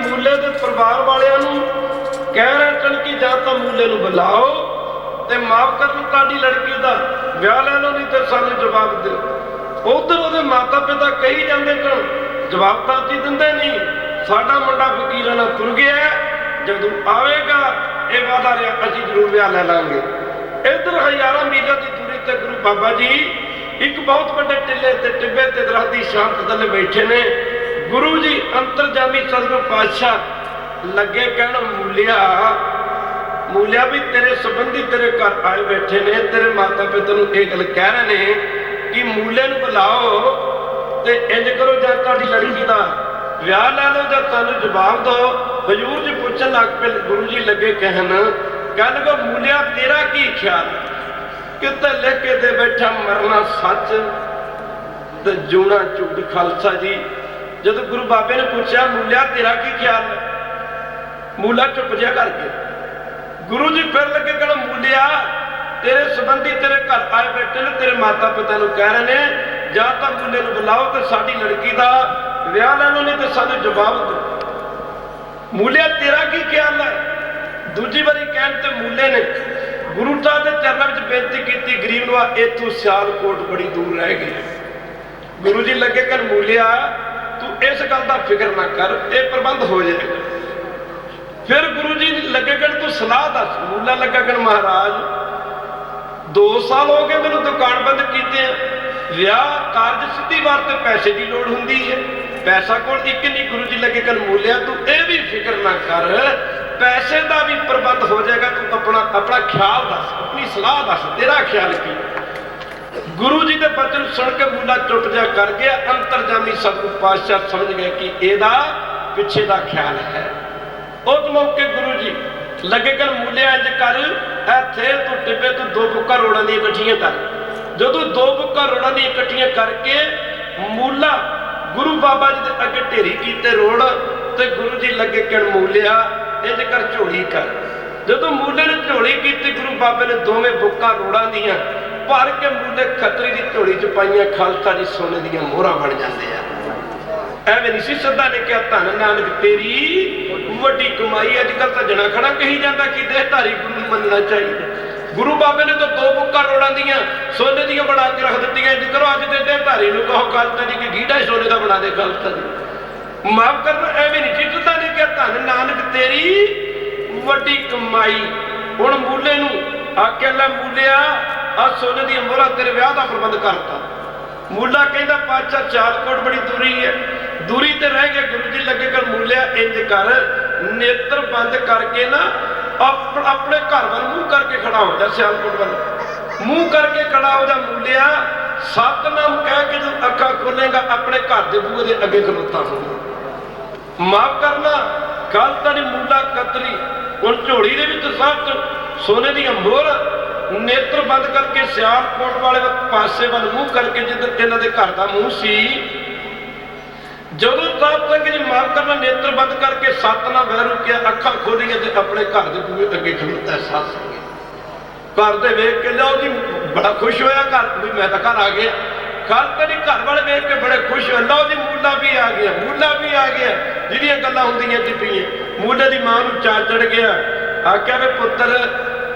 ਮੂਲੇ ਦੇ ਪਰਿਵਾਰ ਵਾਲਿਆਂ ਨੂੰ ਕਹਿ ਰਹੇ ਸਨ ਕਿ ਜਾਂ ਤਾਂ ਮੂਲੇ ਨੂੰ ਬੁਲਾਓ ਤੇ ਮਾਫ ਕਰਨ, ਤੁਹਾਡੀ ਲੜਕੀ ਦਾ ਵਿਆਹ ਲੈ ਲਓ, ਨਹੀਂ ਤੇ ਸਾਨੂੰ ਜਵਾਬ ਦਿਓ। ਉਧਰ ਉਹਦੇ ਮਾਤਾ ਪਿਤਾ ਕਹੀ ਜਾਂਦੇ ਸਨ, ਜਵਾਬ ਤਾਂ ਅਸੀਂ ਦਿੰਦੇ ਨਹੀਂ, ਸਾਡਾ ਮੁੰਡਾ ਫਕੀਰਾਂ ਨਾਲ ਤੁਰ ਗਿਆ, ਜਦੋਂ ਆਵੇਗਾ ਇਹ ਵਾਦਾ ਰਿਹਾ ਅਸੀਂ ਜ਼ਰੂਰ ਵਿਆਹ ਲੈ ਲਾਂਗੇ। ਇੱਧਰ ਹਜ਼ਾਰਾਂ ਮੀਲਾਂ ਦੀ ਦੂਰੀ ਤੇ ਗੁਰੂ ਬਾਬਾ ਜੀ ਇੱਕ ਬਹੁਤ ਵੱਡੇ ਟਿੱਲੇ ਤੇ ਟਿੱਬੇ ਤੇ ਦਰਖਤ ਦੀ ਛਾਂ ਥੱਲੇ ਬੈਠੇ ਨੇ। ਗੁਰੂ ਜੀ ਅੰਤਰਜਾਮੀ ਸਤਿਗੁਰੂ ਪਾਤਸ਼ਾਹ ਲੱਗੇ ਕਹਿਣ, ਮੂਲਿਆ ਵੀ ਤੇਰੇ ਸੰਬੰਧੀ ਤੇਰੇ ਘਰ ਆਏ ਬੈਠੇ ਨੇ, ਤੇਰੇ ਮਾਤਾ ਪਿਤਾ ਨੂੰ ਇਹ ਗੱਲ ਕਹਿ ਰਹੇ ਨੇ ਕਿ ਮੂਲੇ ਨੂੰ ਬੁਲਾਓ ਤੇ ਇੰਜ ਕਰੋ, ਜਾਂ ਤੁਹਾਡੀ ਲੜਕੀ ਦਾ ਵਿਆਹ ਲੈ ਲਓ ਜਾਂ ਤੁਹਾਨੂੰ ਜਵਾਬ ਦਿਓ। ਹਜ਼ੂਰ ਜੀ ਪੁੱਛਣ ਲੱਗ ਪਏ। ਗੁਰੂ ਜੀ ਲੱਗੇ ਕਹਿਣ, ਕਹਿੰਦੇ ਮੂਲਿਆ ਤੇਰਾ ਕੀ ਖਿਆਲ, ਕਿਤੇ ਲਿਖ ਕੇ ਦੇ ਬੈਠਾ ਮਰਨਾ ਸੱਚ ਤੇ ਜਿਉਣਾ ਝੂਠ। ਖਾਲਸਾ ਜੀ ਜਦੋਂ ਗੁਰੂ ਬਾਬੇ ਨੇ ਪੁੱਛਿਆ, ਮੂਲਿਆ ਤੇਰਾ ਕੀ ਖਿਆਲ ਹੈ, ਮੂਲਾ ਚੁੱਪ ਜਿਹਾ ਕਰਕੇ। ਗੁਰੂ ਜੀ ਫਿਰ ਲੱਗੇ ਕਹਿਣ, ਮੂਲਿਆ ਤੇਰੇ ਸੰਬੰਧੀ ਤੇਰੇ ਘਰ ਆਏ ਬੈਠੇ ਨੇ, ਤੇਰੇ ਮਾਤਾ ਪਿਤਾ ਨੂੰ ਕਹਿ ਰਹੇ ਨੇ, ਜਾਂ ਤਾਂ ਮੂਲੇ ਨੂੰ ਬੁਲਾਓ ਤੇ ਸਾਡੀ ਲੜਕੀ ਦਾ ਵਿਆਹ ਲੈ ਲਓ, ਨਹੀਂ ਤੇ ਸਾਨੂੰ ਜਵਾਬ ਦਿਓ। ਮੂਲਿਆ ਤੇਰਾ ਕੀ ਖਿਆਲ ਹੈ। ਦੂਜੀ ਵਾਰੀ ਕਹਿਣ ਤੇ ਮੂਲੇ ਨੇ ਗੁਰੂ ਸਾਹਿਬ ਦੇ ਚਰਨਾਂ ਵਿੱਚ ਬੇਨਤੀ ਕੀਤੀ, ਗਰੀਬ ਨਵਾ ਇੱਥੋਂ ਸਿਆਲਕੋਟ ਬੜੀ ਦੂਰ ਰਹਿ ਗਈ। ਗੁਰੂ ਜੀ ਲੱਗੇ ਕਹਿਣ, ਮੂਲਿਆ ਤੂੰ ਇਸ ਗੱਲ ਦਾ ਫਿਕਰ ਨਾ ਕਰ, ਇਹ ਪ੍ਰਬੰਧ ਹੋ ਜਾਏਗਾ। ਫਿਰ ਗੁਰੂ ਜੀ ਲੱਗੇ ਕਹਿਣ, ਤੂੰ ਸਲਾਹ ਦੱਸ। ਮੂਲਾ ਲੱਗਾ ਕਹਿਣ, ਮਹਾਰਾਜ 2 ਸਾਲ ਹੋ ਗਏ ਮੈਨੂੰ ਦੁਕਾਨ ਬੰਦ ਕੀਤੇ ਆ, ਵਿਆਹ ਕਾਰਜ ਸਿੱਧੀ ਵਾਰ ਤੇ ਪੈਸੇ ਦੀ ਲੋੜ ਹੁੰਦੀ ਹੈ, ਪੈਸਾ ਕੋਲ ਇੱਕ ਨਹੀਂ। ਗੁਰੂ ਜੀ ਲੱਗੇ ਕਹਿਣ, ਮੂਲਿਆ ਤੂੰ ਇਹ ਵੀ ਫਿਕਰ ਨਾ ਕਰ, ਪੈਸੇ ਦਾ ਵੀ ਪ੍ਰਬੰਧ ਹੋ ਜਾਏਗਾ, ਤੂੰ ਆਪਣਾ ਖਿਆਲ ਦੱਸ, ਆਪਣੀ ਸਲਾਹ ਦੱਸ, ਤੇਰਾ ਖਿਆਲ ਕੀ। ਗੁਰੂ ਜੀ ਦੇ ਬਚਨ ਸੁਣ ਕੇ ਮੂਲਾ ਚੁੱਪ ਜਿਹਾ ਕਰ ਗਿਆ। ਅੰਤਰਜਾਮੀ ਸਤਿਗੁਰੂ ਪਾਤਸ਼ਾਹ ਸਮਝ ਗਏ ਕਿ ਇਹਦਾ ਪਿੱਛੇ ਦਾ ਖਿਆਲ ਹੈ। ਉਸ ਮੌਕੇ ਗੁਰੂ ਜੀ ਲੱਗੇ ਕਰ, ਮੂਲਿਆ ਇੰਜ ਕਰ, ਇੱਥੇ ਤੂੰ ਟਿੱਬੇ ਤੋਂ 2 ਬੁੱਕਾਂ ਰੋੜਾਂ ਦੀਆਂ ਇਕੱਠੀਆਂ ਕਰ। ਜਦੋਂ 2 ਬੁੱਕਾਂ ਰੋੜਾਂ ਦੀਆਂ ਇਕੱਠੀਆਂ ਕਰਕੇ ਮੂਲਾ ਗੁਰੂ ਬਾਬਾ ਜੀ ਦੇ ਅੱਗੇ ਢੇਰੀ ਕੀਤੇ ਰੋੜ, ਤੇ ਗੁਰੂ ਜੀ ਲੱਗੇ ਕਹਿਣ, ਮੂਲਿਆ ਇੰਜ ਕਰ, ਝੋਲੀ ਕਰ। ਜਦੋਂ ਮੂਲੇ ਨੇ ਝੋਲੀ ਕੀਤੀ, ਗੁਰੂ ਬਾਬੇ ਨੇ 2ਵੇਂ ਬੁੱਕਾਂ ਰੋੜਾਂ ਦੀਆਂ ਭਰ ਕੇ ਮੂਲੇ ਖੱਤਰੀ ਦੀ ਝੋਲੀ ਚ ਪਾਈਆਂ। ਖਾਲਸਾ ਜੀ ਸੋਨੇ ਦੀਆਂ ਮੋਹਰਾਂ ਬਣ ਜਾਂਦੇ ਆ। ਐਵੇਂ ਨਹੀਂ ਸੀ ਸੱਦਾ ਨੇ ਕਿਹਾ, ਧੰਨ ਨਾਨਕ ਤੇਰੀ ਵੱਡੀ ਕਮਾਈ। ਅੱਜ ਕੱਲ ਤਾਂ ਜਣਾ ਖੜਾ ਕਹੀ ਜਾਂਦਾ ਕਿ ਦੇਹਧਾਰੀ ਗੁਰੂ ਨੂੰ ਮੰਨਣਾ ਚਾਹੀਦਾ। ਗੁਰੂ ਬਾਬੇ ਨੇ ਤਾਂ 2 ਬੁੱਕਾਂ ਰੋੜਾਂ ਦੀਆਂ ਸੋਨੇ ਦੀਆਂ ਬਣਾ ਕੇ ਰੱਖ ਦਿੱਤੀਆਂ। ਇੰਜ ਕਰੋ, ਅੱਜ ਦੇ ਦੇਹਧਾਰੀ ਨੂੰ ਕਹੋ ਖਾਲਸਾ ਜੀ ਕਿ ਗੀੜਾ ਹੀ ਸੋਨੇ ਦਾ ਬਣਾ ਦੇ। ਖਾਲਸਾ ਜੀ ਮਾਫ ਕਰਨਾ, ਐਵੇਂ ਨਹੀਂ ਸੀ ਸੱਦਾ ਨੇ ਕਿਹਾ, ਧੰਨ ਨਾਨਕ ਤੇਰੀ ਵੱਡੀ ਕਮਾਈ। ਹੁਣ ਮੂਲੇ ਨੂੰ ਆਖਿਆ, ਲੈ ਮੂਲਿਆ आ सोने दी मोहरा तेरे विआह का प्रबंध करता। मूला कहता पातशाह सियालकोट बड़ी दूरी है, दूरी ते रह गए। गुरु जी लगे कर मूलिया इंज कर, नेत्र बंद करके ना अपने घर वाल मूँह करके खड़ा हो जा, सियालकोट वाल मूँह करके खड़ा हो जा। मूलिया सतनाम कह के जो अखा खोलेगा अपने घर के बूहे के अगे खलोता होगा। माफ करना गल तो नहीं। मूला कतरी हुण झोली दे विच सब सोने दी मोहर, नेत्र बंद करके सियालकोट वाले पासे वाल मूँह करके जिधर इन्हां दे घर का मूँह सी, जदों साहब सिंह जी माफ करना नेत्र बंद करके सतनाम वैरू के अखा खोलिया तो अपने घर के बूहे अगे खलोता है। साथ संगत घर दे वेख के लो जी बड़ा खुश होया, घर भी मैं तो घर आ गया। गल तो नहीं, घर वाले वेख के बड़े खुश हो, लो जी मूला भी आ गया, मूला भी आ गया। जिहड़ियां गल्लां हुंदियां चिट्ठियां मूले की मां नूं चा चढ़ गया। आख्या वे पुत्र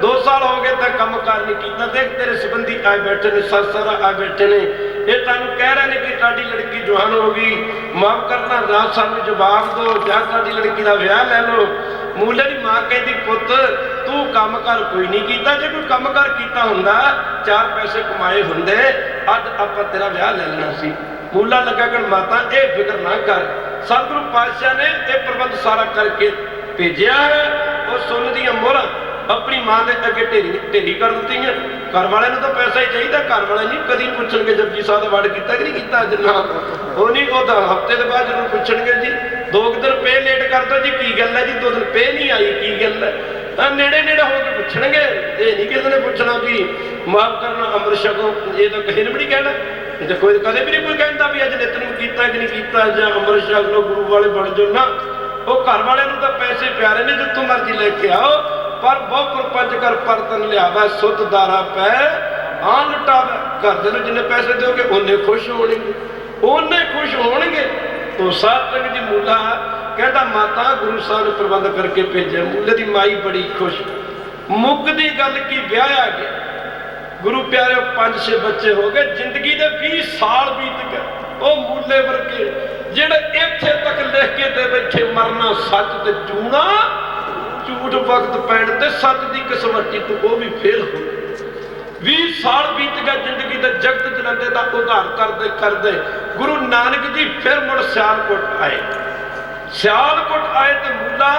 2 साल हो गए तो काम कार नहीं किया, देख तेरे संबंधी आए बैठे ने, सस सहुरा आए बैठे ने, ये तुहानूं कह रहे हैं कि तुहाडी लड़की जवान हो गई, माफ करना रात सानूं जवाब दो जां तुहाडी लड़की का विआह लै लो। मूले की मां कहती पुत तू काम कर कोई नहीं किया, जे कोई काम कर किया हुंदा 4 पैसे कमाए हुंदे अज आपां तेरा विआह लै लेना सी। मूला लगा कर माता ये फिक्र ना कर, सतगुरु पातशाह ने यह प्रबंध सारा करके भेजा है। और सोने दी मोहरा अपनी मां के अगे ढेरी कर दी। घर वाले तो पैसा ही चाहिए, घर वाले नहीं कभी पूछणगे जपजी साहब का वर्ड किया कि नहीं किया, अज ना वो नहीं, वो हफ्ते के बाद जरूर पूछणगे जी 2 दिन पे लेट कर दो जी, की गल है जी 2 दिन पे नहीं आई, की गल है। नेड़े नेड़े होकर पूछणगे, ये नहीं किसी ने पूछना भी माफ करना अमृत छको, ये तो किसी ने भी नहीं कहना। देखो कदे भी नहीं कोई कहता भी अज नितनेम किया कि नहीं किया, जां अमृत छक लो गुरु वाले बन जाओ ना। वो घर वाले तो पैसे प्यारे ने जितों मर्जी लेके आओ, पर बहुत प्रपंच कर परतन लियावा सुध दारा पै हाँ लुटावा। घर के जिन्हें पैसे दोगे उन्हें खुश होने, उन्हें खुश होणगे। तो साध संगत जी मूला कहता माता गुरु साहब ने प्रबंध करके भेजा। मूले की माई बड़ी खुश, मुकदी गल की ब्याह आ गया। गुरु प्यारे 5-6 बच्चे हो गए, जिंदगी के 20 साल बीत गए। वो मूले वर्गे जिहड़े इत्थे तक लिख के दे बैठे मरना सच ते जूना, झूठ वक्त पैण ते सच की कसवटी तो वो भी फेल हो। 20 साल बीत गए जिंदगी के जगत जलंदे का उधार करते करते गुरु नानक जी फिर मुड़ सियालकोट आए। सियालकोट आए तो मूला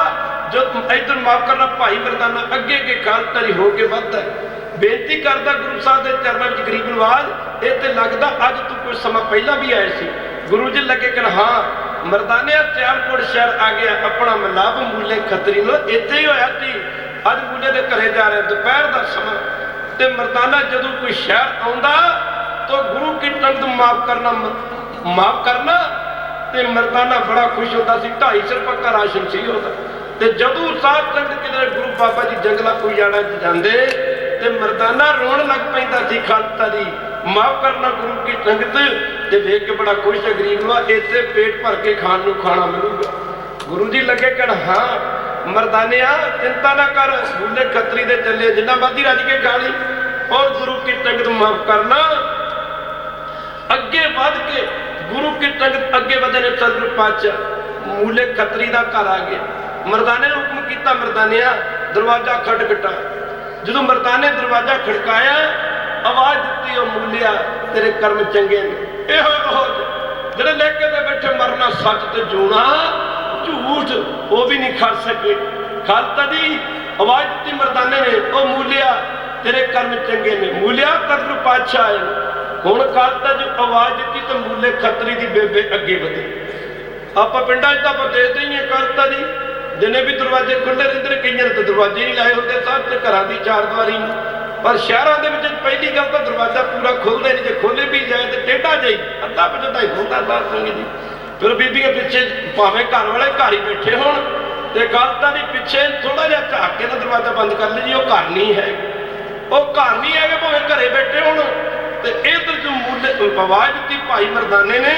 जो इधर माफ करना भाई मरदाना अगे के खालधारी होके वधदा है, बेनती करता गुरु साहब के चरणों में गरीब नवाज ये तो लगता अज तू कुछ समा पहला भी आए सी। गुरु जी लगे कर हाँ मरदाने सियालकोट शहर आ गया, अपना मिलाप मूले खतरी नो इत्थे ही होया सी। अज मूले के घरे जा रहे दोपहर का समा, ते मरदाना जदों कोई शहर आउंदा तो गुरु की तंग माफ करना ते मरदाना बड़ा खुश होता सी। 2.5 सिर पक्का राशन सी होता। ते जदों साध संगत किधरे गुरु बाबा जी जंगला उजाड़ा जाते ते मरदाना रोन लग पैंदा सी। खालसा दी माफ करना गुरु की संगत ते देख के बड़ा खुश है गरीब नूं इसे पेट भर के खाण नूं खाना मिलूगा। गुरु जी लगे कर हाँ मरदानिया चिंता ना कर, मूले खतरी दे चले जिन्ना मर्जी रज के खा ली। और गुरु की संगत माफ करना अगे बढ़ के गुरु की संगत अगे बढ़े ने। सतगुरु पातशाह मूले खतरी का घर आ गया। मरदाने ने हुक्म किया मरदानिया दरवाजा खटखटा। जो मरदाने दरवाजा खड़काया आवाज दी मूलिया तेरे कर्म चंगे ने। जो लेके तो बैठे मरना सच ते जूना झूठ वो भी नहीं खड़ सके। खालसा दी आवाज दी मरदाने ने ओ मूलिया तेरे कर्म चंगे ने। मूलिया सतगुरु पातशाह आए हुण। खालसा जो आवाज दी तो मूले खतरी की बेबे अगे बढ़ी। आप पिंडा तो देखते ही हैं खालसा दी जिन्हें भी दरवाजे खुले रहते हैं, कई तो दरवाजे नहीं लाए होते सब तो घर की 4 दीवारी। पर शहरों के पहली गल तो दरवाजा पूरा खुलता नहीं, जो खोले भी जाए तो टेढ़ा जाए अद्धा पचता ही खुलता। साध संगत जी फिर बीबियां पिछे भावें घर वाले घर ही बैठे हो तो खालसा दी पिछे थोड़ा जहा झाक के ना दरवाजा बंद कर ली जी वो घर नहीं है, वो घर नहीं है भावें घरे बैठे हो। तो इधर जो मूले आवाज दी भाई मरदाने ने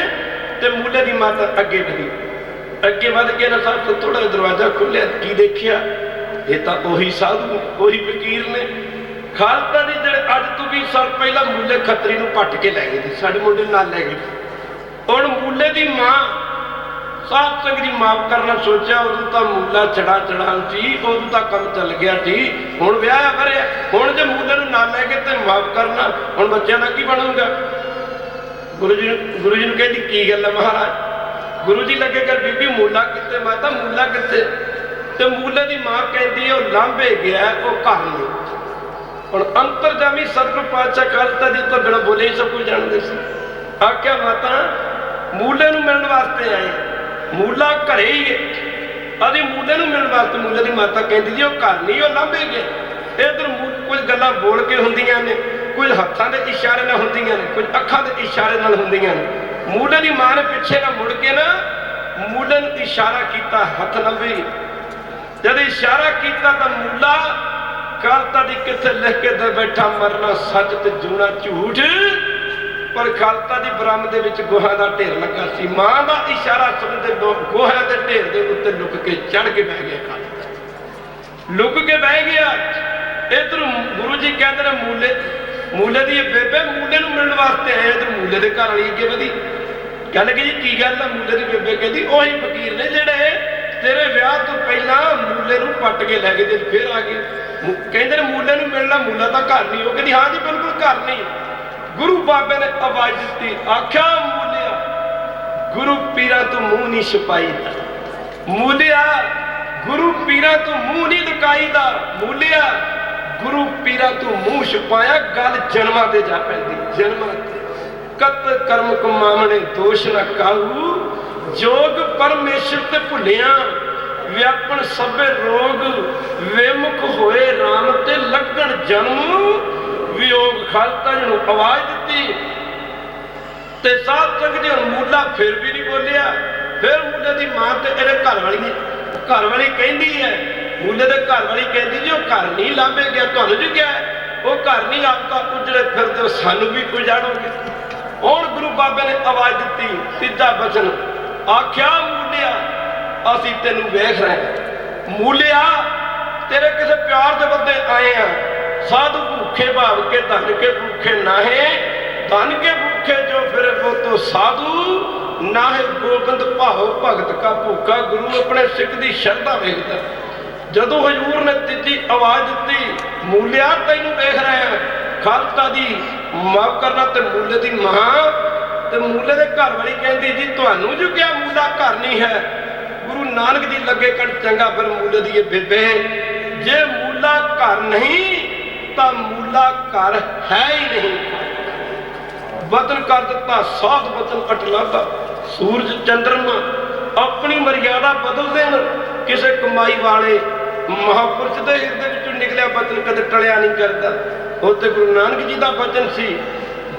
तो मूले की माता अगे बढ़ी। अगे बढ़ के ना सब तो थोड़ा दरवाजा खुलिया की देखिया ये तो उही साधु उही फकीर ने। खालसा दी जो अज तो 20 साल पहला मूले खतरी नूं पट के लै गए थे, साडे मुंडे नाल लै गए। हुण मूले की मां साध संगत जी माफ करना सोचा, उदों तो मूला चढ़ा सी, उदों तो काम चल गया जी। हुण विआह करिया, हुण जे मूले नूं ना लैके ते माफ करना, हुण बच्चों का की बनूगा? गुरु जी नूं कहती की गल है महाराज? गुरु जी लगे कर बीबी मूला कित्ते? माता मूला कित्ते? ते मूले की मां कहती है लांभे गया, वो घर नहीं। हुण अंतरजामी सतगुरु पातशाह खालसा जी तो बिना बोले ही सब कुछ जानते सी। आख्या माता मूले नूं मिलण वास्ते आए, मूला घरे ही है, अभी मूले नूं मिलण वास्ते। मूले की माता कहती जी वो घर नहीं, वो लांभे गया। इधर कुछ गल्लां बोल के हुंदियां ने, कुछ हत्थां दे इशारे नाल हुंदियां ने, कुछ अखां दे इशारे नाल हुंदियां ने। मूले की मां ने पिछे ना मुड़ के ना मूले नूं इशारा किया, हथ लंबे। जब इशारा किया तो मूला खालसा जी किथे लिख के दे बैठा, मरना सच ते जूना झूठ। पर खालसा जी बरम दे विच गोहा दा ढेर लगा सी। मां दा इशारा सुनते गोहा दे ढेर दे उत्ते लुक के चढ़ के बह गया। खालसा लुक के बह गया। इधर गुरु जी कहते हैं मूले दी बेबे मूले नूं मिलण वास्ते आए। इधर मूले दे घर वाली अगे वधी, कहने कि जी की गल है? मूले दी बेबे कहती ओही फकीर ने जेड़े तेरे विआह तो पहला मूले नूं पट के लै गए, फिर आ गए। कहते ने मूले नूं मिलना, मूला तो घर नहीं। वो कहती हाँ जी बिल्कुल घर नहीं। गुरु बाबे ने आवाज दी, आख्या मूलिया गुरु पीरा तो मुंह नहीं छुपाईदा। मूलिया गुरु पीरा तो मुंह नहीं लुकाईदा। मूलिया गुरु पीरा तो मुंह छुपाया, गल जन्मां ते जा पैंदी। जन्मां कत कर्म कमावणे दोष न काहू, जोग परमेश्वर ते भुलिया व्यापन सबे रोग। विमुख होए राम ते लगन जन्म वियोग। खालसा जी नूं आवाज दी ते साध संगत जी मूला फिर भी नहीं बोलिया। फिर मूले की मां ते इहदे घर वाली कहती है, मूले दे घर वाली कहती जी वो घर नहीं लांभे गया, तुहानूं जी क्या है? वो घर नहीं, आप तो उजड़े फिरदे हो, सानूं भी उजाड़ोगे। हुण गुरु बाबे ने आवाज दी, तीजा बचन आख्या मूलिया असीं तैनूं वेख रहे। मूलिया तेरे किसी प्यार दे बदले आए हैं। साधु भूखे भाव के धन के भूखे नाहे, धन के भूखे जो फिरे वो तो साधु नाहे। गोबिंद भाव भगत का भूखा। गुरु अपने सिख की शरधा वेखदा। जदों हजूर ने तीजी आवाज दी, मूलिया तैनूं वेख रहे हैं। खालसा जी माफ करना ते मूले की मां ते मूले के घर वाली कहती जी तुहानूं जो क्या मूला घर नहीं है? गुरु नानक जी लगे कर चंगा फिर मूले दी बेबे जे मूला घर नहीं तो मूला घर है ही नहीं। वतन कर दिता, साध वतन अटलाता। सूरज चंद्रमा अपनी मर्यादा बदल देन। किसी कमाई वाले महापुरुष के हिरदे विचों निकलिया वतन कदे टलिया नहीं करता। उत्ते गुरु नानक जी का वचन सी।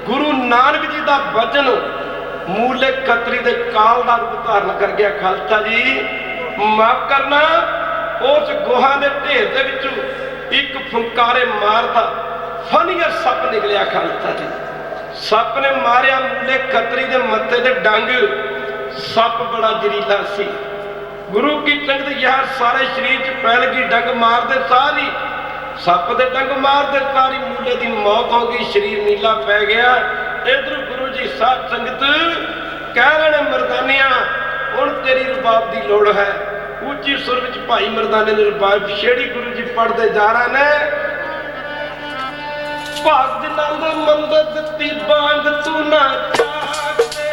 गुरु नानक जी का वचन मूले खतरी के काल का रूप धारण कर गया। खालसा जी माफ करना, उस गोहा के ढेर के विचों एक फुंकारे मारता फनिया सप निकलिया। खालसा जी सप ने मारिया मूले खतरी के मत्थे ते डंग। सप बड़ा जरीला सी। गुरु की संगत यार सारे शरीर च फैल गई। डंग मारते सारी सप दे डंग मारते सारी मूले की मौत हो गई, शरीर नीला पै गया। इधर गुरु जी साध संगत कह रहे हैं मरदानिया हुण तेरी रबाब की लोड़ है। ऊंची सुर विच भाई मरदाने ने रबाब छेड़ी। गुरु जी पढ़ते जा रहे ने, भाग नंद मंद दित्ती बांग तू ना जागदे।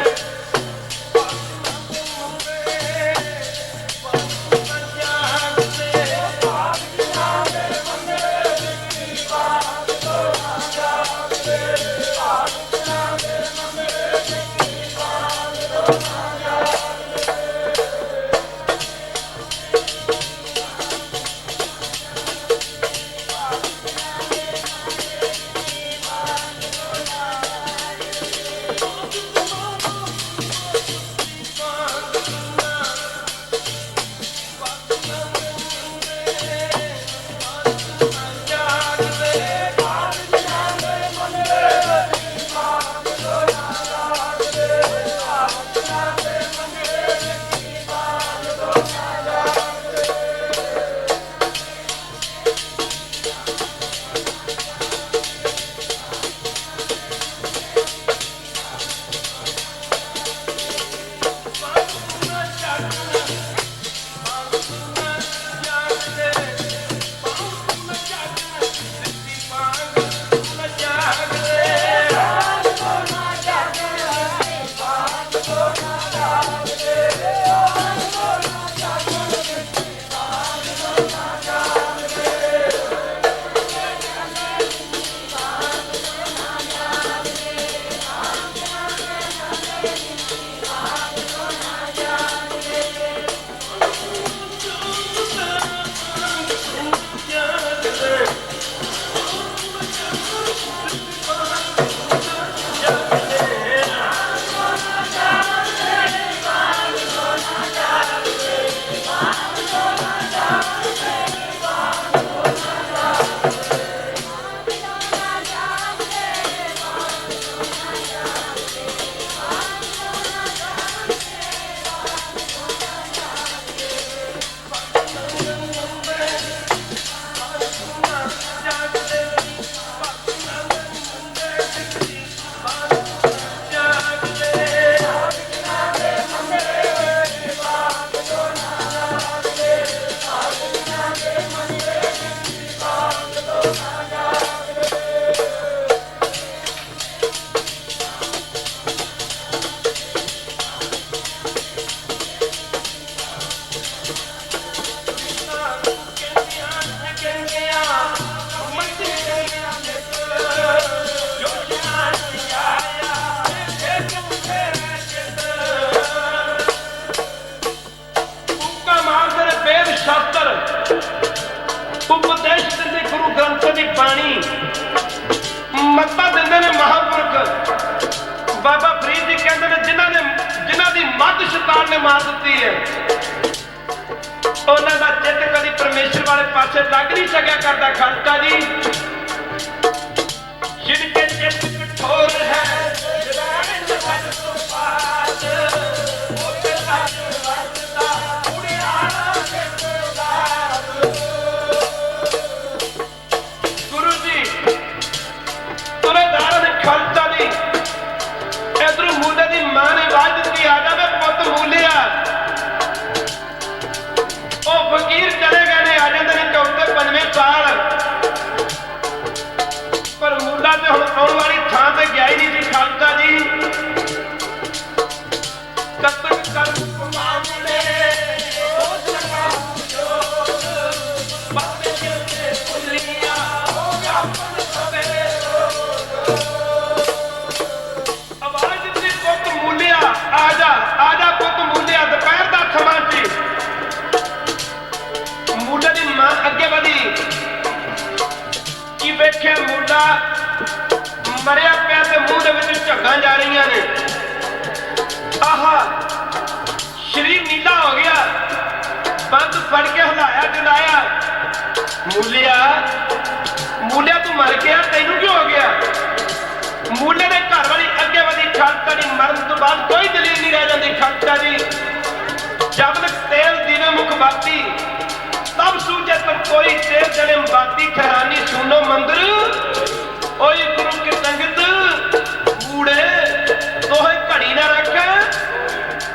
परमेश्वर ने मार दी है। उन्हों का चित्त कभी परमेश्वर वाले पासे लग नहीं सकिया करता। खालसा जी जिनके चित्त कठोर है गुरु जी तुरेदार ने खालसा जी इधरों मूले की मां ने आवाज दी आ जावे पुत मूलिया। फकीर चले गए ने आ जाते हैं चौथे पंजवें साल पर मूला तो हम आने वाली थान से गया ही नहीं थी। खालसा जी आवाज दी पुत मूलिया आजा आजा पुत मूलिया। दोपहर का समा सी मूला की मां अगे बढ़ी की वेख्या मूला मरिया पिया ते मुंह दे विच झग्गां जा रही ने। आहा शरीर नीला हो गया। बंद फड़ के हिलाया जलाया। मूलिया मूलिया तू मर गया तेनू क्यों हो गया। मूले ने घर वाली अगे बढ़ी। खालसा जी मरण तो बाद कोई दलील नहीं रह जाती। खालसा जी जब तक तेल दीवे मुख बाती तब सूझे पर कोई तेल जले बाती ठहरानी सुनो मंदिर। ओए गुरु की संगत बूढ़े तोहे घड़ी ना रख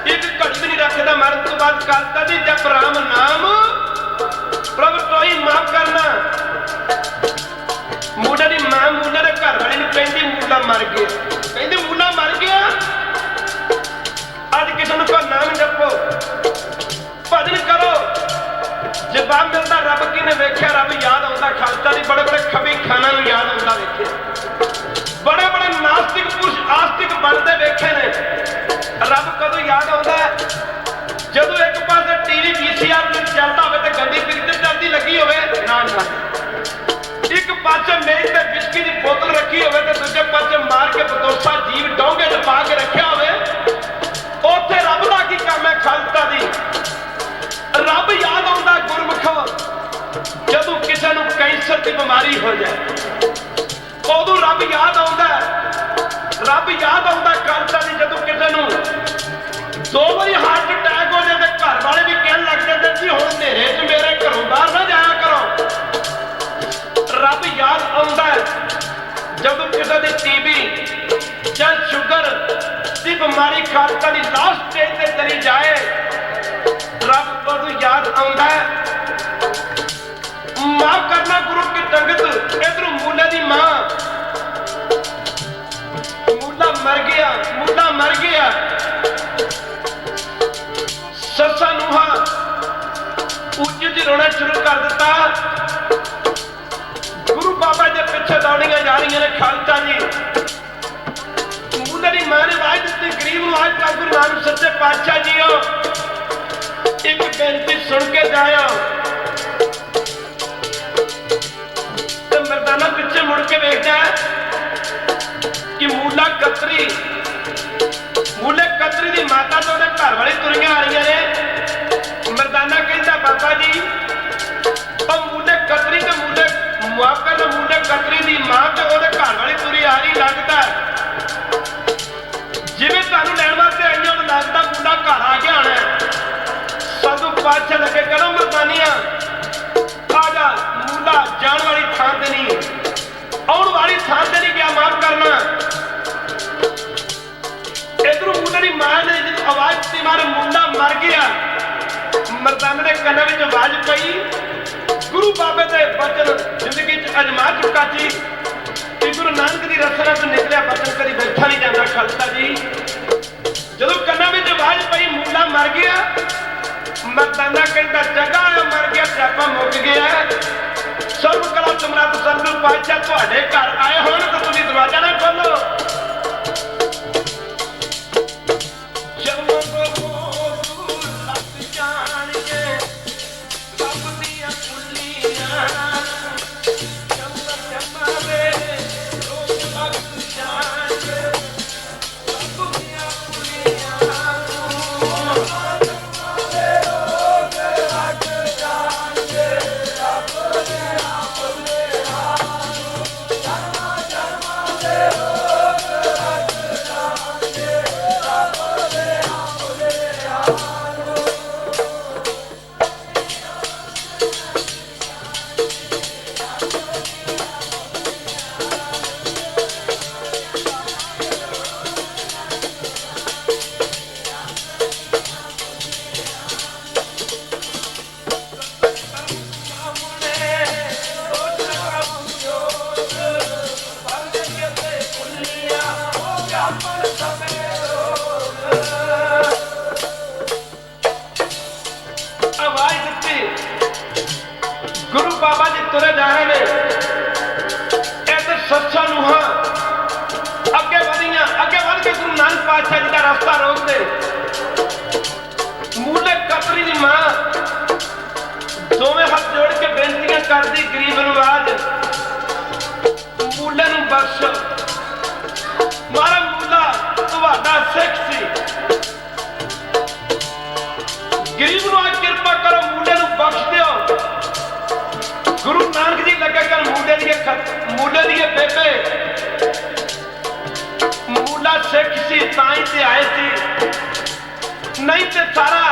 एक घड़ी भी नहीं रखता। मरण तो बाद खालसा जी जप राम नाम प्रभु तो ही माफ करना। मूला की मां मूला के घर वाले कहती मूला मर गया। कहते मूला मर गया। अज किसी को नाम जपो भजन करो जवाब मिलता रब की ने वेख्या रब याद आता। खालसा जी बड़े बड़े खबी खाना याद आता वेखे। बड़े बड़े नास्तिक पुरुष आस्तिक बनते वेखे ने। रब कदों याद आता जदों एक पास टीवी VCR चलता हो गंदी पिक्चर चलती लगी हो ना। एक पासे मेज पे बिस्की की बोतल रखी हो दूजे पासे मार के बदोसा जीव डोंगे च पा के रखा हो उत्थे रब का की काम है। खालसा जी रब याद आता गुरमुखो जदों किसी को कैंसर की बीमारी हो जाए उदों रब याद आता। रब याद आता खालसा जी जदों किसी को 2 बारी हार्ट अटैक हो जाए घर वाले भी कहन लग जाते जी हुण नेरे च मेरे घरों बाहर ना जाया करो। रब याद आता जदों किसी की TB या शुगर की बीमारी खालसा की लास्ट स्टेज से चली जाए। रब कदों याद आता माफ करना गुरु की संगत। इधर मूला की मां मूला मर गया। मूला मर गया। ससा नूहा उच्च च रोना शुरू कर दिता। गुरु बाबा जी पिछे दौड़ियां जा रही ने। खालसा जी मूला की मां ने आवाज दी गरीब नूं आज तक गुरु नानक सच्चे पातशाह जी हो एक बेनती सुन के जाया। मरदाना पिछे मुड़ के देखता कि मूला कतरी मूले कतरी की माता तो घर वाली तुरियां आ रही ने। मरदाना कहता बाबा जी और मूले कतरी तो मूले मुआफे तो मूले कतरी की मां तो वो घर वाली तुरी आ रही लगता जिवें तुहानूं लैण वास्ते आई उन्हें लगता मूला घर आ गया होना। साधु पातशाह लगे करो मरदानिया आ जा मूला जान वाली थान से नहीं आने वाली थान से नहीं गया माफ करना। इधर मूले की मां ने जो आवाज दी मारे मूला मर गया। मरदाने के कन्ने में आवाज पई गुरु बाबे के बचन जिंदगी अजमा चुका सी कि गुरु नानक की रसना तो निकलिया बचन कभी बैठा नहीं जाता। खालसा जी जो कन्ना में आवाज पई मूला मर गया। मरदाना कहता जगह मर गया स्यापा मुक गया। सर्व कला सम्राट सतगुरु पातशाह तुहाडे घर आए होण तो तुसीं दरवाजा ना खोलो। आवाज दी गुरु बाबा जी तुरे जा रहे हैं ऐसे सच्चा नूहा अगे बढ़िया अगे बढ़ के गुरु नानक पातशाह जी का रास्ता रोक दे मूले कतरी दी मां दोवें हाथ जोड़ के बेनतियां कर दी गरीब नवाज मूले नूं बख्श मारा मूला तुहाडा सिख सी गरीब नूं आज किरपा करो मूले नूं बख्श दिओ गुरु नानक जी लगे कर मूले दी बेबे मूला सिख सी ताई ते आए सी नहीं ते सारा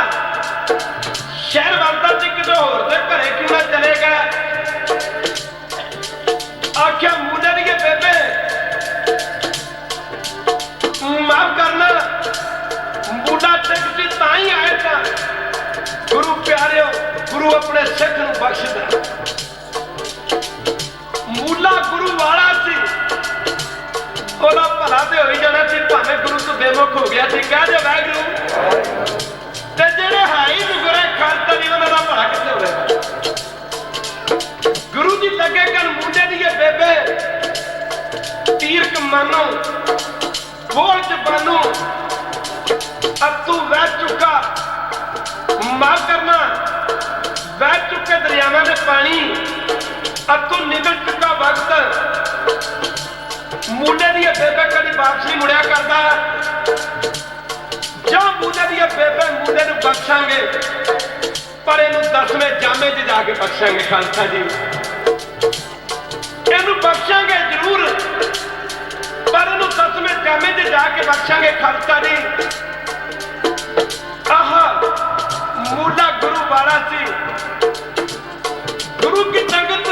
शहर वालता सी किते होर दे घरे क्यों ना चले गए आख्या मूले दी बेबे माफ करना मूला सिख सी ताई आए था गुरु प्यारे गुरु अपने सिख नूं बख्शदा मूला गुरु वाला सी ओला भला ते हो ही जाना सी भावें गुरु तो बेमुख हो गया सी कह दे वाहिगुरू ते जेड़े है ही नुगरे खालसा नहीं उन्हां दा भला कित्थे होवेगा गुरु जी लगे कन मुंडे दी बेबे तीर कमानो बोल जबानो अब तू वह चुका माफ करना बह चुके दरियावां दे पानी अब तू निकल चुका वक्त मूले दी बेबे कभी वापस नहीं मुड़िया करता जा मूले दी बेबे मूले नूं बख्शांगे पर इनू 10वें जामे च जाके बख्शांगे खालसा जी इनू बख्शांगे जरूर पर इनू 10वें जामे च जाके बख्शांगे खालसा जी आहा मूला गुरु वाला सी गुरु की संगत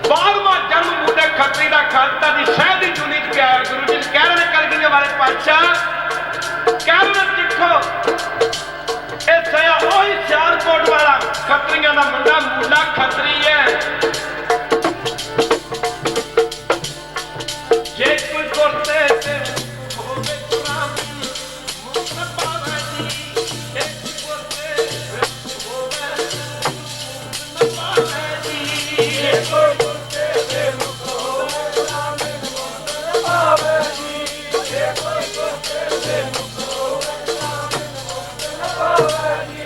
12वां जन्म मूले खतरी का खालसा की शहर की जूनी च गया गुरु जी कह रहे हैं कलगीਆਂ वाले पातशाह कह रहे सिखो ये सया ओही सियालकोट वाला खतरियां का मुंडा मूला खतरी है जे कोई करते होवे गुलाम मुक्त पावे जी एक करते होवे मुक्त पावे जी एक करते मुक्त होवे गुलाम मुक्त पावे जी एक करते मुक्त होवे गुलाम मुक्त पावे जी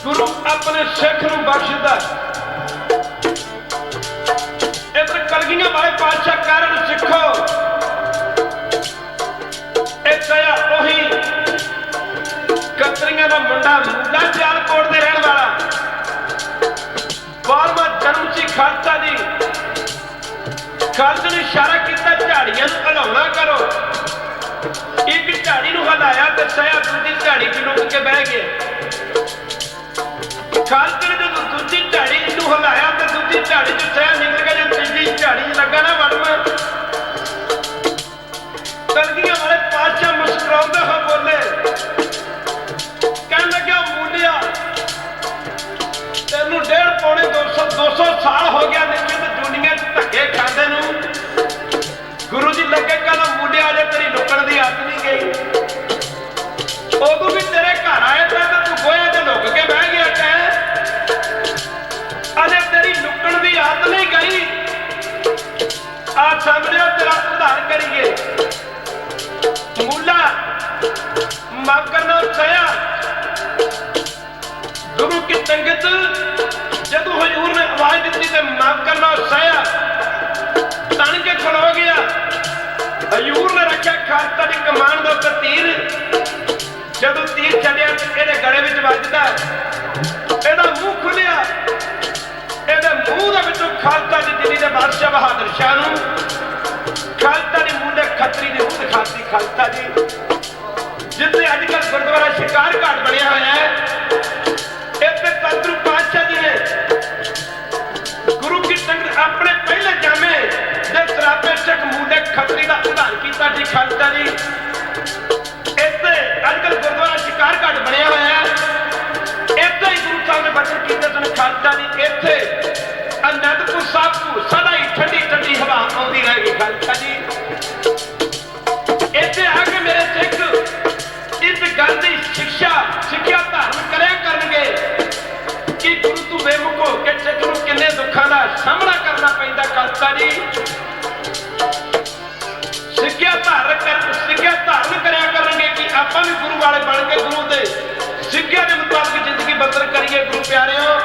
गुरु अपने सिख नूं बख्शदा इधर कलगीਆਂ वाले पातशाह कह रहे सिखो ਖਾਲਸਾ ਜੀ ਖਾਲਸੇ ਨੇ ਇਸ਼ਾਰਾ ਕੀਤਾ ਝਾੜੀਆਂ ਨੂੰ ਹਿਲਾਉਣਾ ਕਰੋ। ਇੱਕ ਝਾੜੀ ਨੂੰ ਹਿਲਾਇਆ ਤੇ ਸਹਿਆ ਦੂਜੀ ਝਾੜੀ 'ਚ ਲੁਕ ਕੇ ਬਹਿ ਗਿਆ। ਖਾਲਸੇ ਨੇ ਜਦੋਂ ਦੂਜੀ ਝਾੜੀ ਨੂੰ ਹਿਲਾਇਆ ਤੇ ਦੂਜੀ ਝਾੜੀ 'ਚ ਸਹਿਆ ਨਿਕਲ ਗਿਆ। ਜੇ ਤੀਜੀ ਝਾੜੀ 'ਚ ਲੱਗਾ ਨਾ ਵੜਨਾ, ਕਲਗੀਆਂ ਵਾਲੇ ਪਾਤਸ਼ਾਹ ਮੁਸਕਰਾਉਂਦੇ ਹੋਏ ਬੋਲੇ, ਕਹਿਣ ਲੱਗਿਆ ਮੂਲਿਆ ਤੈਨੂੰ 1.5 ਪੌਣੇ 200 ਸਾਲ ਹੋ ਗਿਆ ਨਿਸ਼ਚਿਤ ਦੁਨੀਆ 'ਚ ਧੱਕੇ ਖਾਂਦੇ ਨੂੰ। ਗੁਰੂ ਜੀ ਲੱਗੇ ਕਹਿੰਦਾ ਮੂਲਿਆ ਅਜੇ ਤੇਰੀ ਲੁਕਣ ਦੀ ਆਦਤ ਨਹੀਂ ਗਈ। ਉਦੋਂ ਵੀ ਤੇਰੇ ਘਰ ਆਏ ਤਾਂ ਤੂੰ ਗੋਹੇ 'ਚ ਲੁਕ ਕੇ ਬਹਿ ਗਿਆ। ਕਹਿ ਅਜੇ ਤੇਰੀ ਲੁਕਣ ਦੀ ਆਦਤ ਨਹੀਂ ਗਈ। ਆ ਸਾਹਮਣੇ ਤੇਰਾ ਉਧਾਰ ਕਰੀਏ। ਮੂਲਾ ਮਾਫ ਕਰਨਾ ਸਹਿਆ ਗੁਰੂ ਕੀ ਸੰਗਤ ਜਦੋਂ ਹਜ਼ੂਰ ਨੇ ਆਵਾਜ਼ ਦਿੱਤੀ ਤੇ ਮਾਫ ਕਰਨਾ ਸਹਿਆ ਤਣ ਕੇ ਖਲੋ ਗਿਆ। ਹਜ਼ੂਰ ਨੇ ਰੱਖਿਆ ਖਾਲਸਾ ਦੀ ਕਮਾਨ ਦੇ ਉੱਤੇ ਤੀਰ। ਜਦੋਂ ਤੀਰ ਚੜਿਆ ਤੇ ਇਹਦੇ ਗਲੇ ਵਿੱਚ ਵੱਜਦਾ, ਇਹਦਾ ਮੂੰਹ ਖੁੱਲਿਆ। ਇਹਦੇ ਮੂੰਹ ਦੇ ਵਿੱਚੋਂ ਖਾਲਸਾ ਦੀ ਦਿੱਲੀ ਦੇ ਬਾਦਸ਼ਾਹ ਬਹਾਦਰ ਸ਼ਾਹ ਨੂੰ ਖਾਲਸਾ ਦੀ ਮੂੰਹ ਦੇ ਖੱਤਰੀ ਦੀ ਰੂਹ ਦਿਖਾਤੀ। ਖਾਲਸਾ ਜੀ ਜਿੱਥੇ ਅੱਜ ਕੱਲ੍ਹ ਗੁਰਦੁਆਰਾ ਸ਼ਿਕਾਰ ਘਾਟ ਬਣਿਆ ਹੋਇਆ ਹੈ, ਇੱਥੇ ਸਤਿਗੁਰੂ ਪਾਤਸ਼ਾਹ ਜੀ ਨੇ ਗੁਰੂ ਕੀ ਸੰਗਤ ਆਪਣੇ ਪਹਿਲੇ ਜਾਮੇ ਦੇ ਸਰਾਪੇ ਚੱਕ ਮੂੰਹ ਦੇ ਖੱਤਰੀ ਦਾ ਉਧਾਰ ਕੀਤਾ ਜੀ। ਖਾਲਸਾ ਜੀ ਇੱਥੇ ਅੱਜ ਕੱਲ੍ਹ ਗੁਰਦੁਆਰਾ ਸ਼ਿਕਾਰ ਘਾਟ ਬਣਿਆ ਹੋਇਆ ਹੈ, ਇੱਥੇ ਹੀ ਗੁਰੂ ਸਾਹਿਬ ਨੇ ਬਚਨ ਕੀਤੇ ਸਨ। ਖਾਲਸਾ ਜੀ ਇੱਥੇ ਅਨੰਦਪੁਰ ਸਾਹਿਬ ਤੋਂ ਸਦਾ ਹੀ ਠੰਡੀ ਠੰਡੀ ਹਵਾ ਆਉਂਦੀ ਰਹੇਗੀ। ਖਾਲਸਾ ਜੀ ਇੱਥੇ ਆ ਕੇ ਮੇਰੇ ਸਿੱਖ ਇਸ ਗੱਲ ਦੀ ਸਿੱਖਿਆ ਧਾਰਨ ਕਰਿਆ ਕਰਨਗੇ ਕਿ ਗੁਰੂ ਤੋਂ ਬੇਮੁਖ ਹੋ ਕੇ ਸਿੱਖ ਨੂੰ ਕਿੰਨੇ ਦੁੱਖਾਂ ਦਾ ਸਾਹਮਣਾ ਕਰਨਾ ਪੈਂਦਾ। ਖਾਲਸਾ ਜੀ ਸਿੱਖਿਆ ਧਾਰਨ ਕਰਿਆ ਕਰਨਗੇ ਕਿ ਆਪਾਂ ਵੀ ਗੁਰੂ ਵਾਲੇ ਬਣ ਕੇ ਗੁਰੂ ਦੇ ਸਿੱਖਿਆ ਦੇ ਮੁਤਾਬਕ ਜ਼ਿੰਦਗੀ ਬਸਰ ਕਰੀਏ। ਗੁਰੂ ਪਿਆਰਿਓ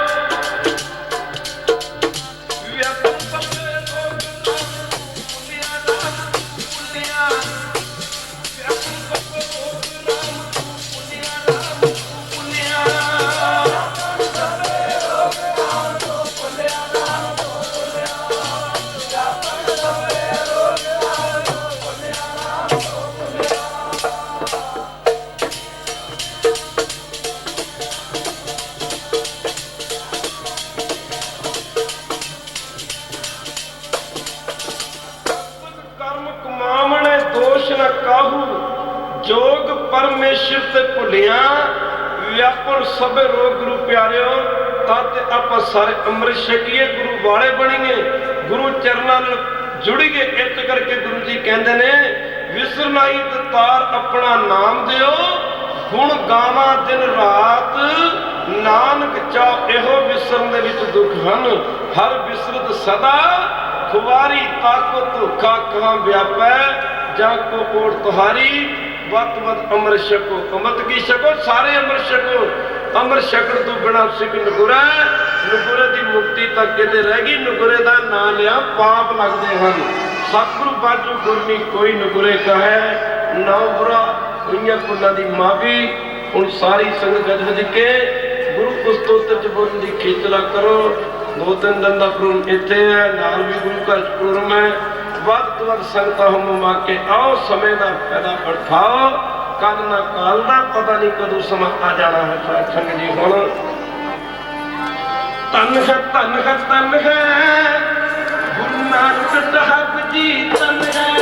जोग परमेश्वर से भुलिया व्यापन सबे रोग। गुरु प्यारियो ताते आप सारे अमृत छकीए, गुरु वाले बनीए, गुरु चरणों नाल जुड़ीए। इस करके गुरु जी कहते ने विसरनाई तार अपना नाम दियो, गुण गावा दिन रात नानक चाओ। एहो विसरन दे विच दुख हन, हर विसरत सदा खुवारी। ताको धोखा कहाँ व्यापै जा को ओर तुहारी। वत वत अमृत छको, अमृत की छको, सारे अमृत छको। अमृत छकण तो बिना सिख नगुरा, नगुरे की मुक्ति तक किते रह गई। नगुरे का नाम लिया पाप लगते हैं। सतगुरु बाजू गुरनी कोई नगुरे कहे ना बुरा, हुई पुना की माफी। हुण सारी संगत गज गज के गुरु पुस्तोत्र च बोलण की खिचला करो। 2-3 दिन का प्रोग्राम इत्थे है, नाल भी गुरु घर प्रोग्राम है। ਵੱਧ ਤੋਂ ਵੱਧ ਸੰਗਤਾਂ ਹਮਾ ਕੇ ਆਓ, ਸਮੇਂ ਦਾ ਫਾਇਦਾ ਉਠਾਓ। ਕਦ ਨਾ ਕਾਲ ਦਾ ਪਤਾ ਨਹੀਂ ਕਦੋਂ ਸਮਾਂ ਆ ਜਾਣਾ ਹੈ। ਸਾਧ ਸੰਗਤ ਜੀ ਹੁਣ ਧੰਨ ਹੈ ਧੰਨ ਹੈ ਧੰਨ ਹੈ ਗੁਰੂ ਨਾਨਕ ਸਾਹਿਬ ਜੀ, ਧੰਨ ਹੈ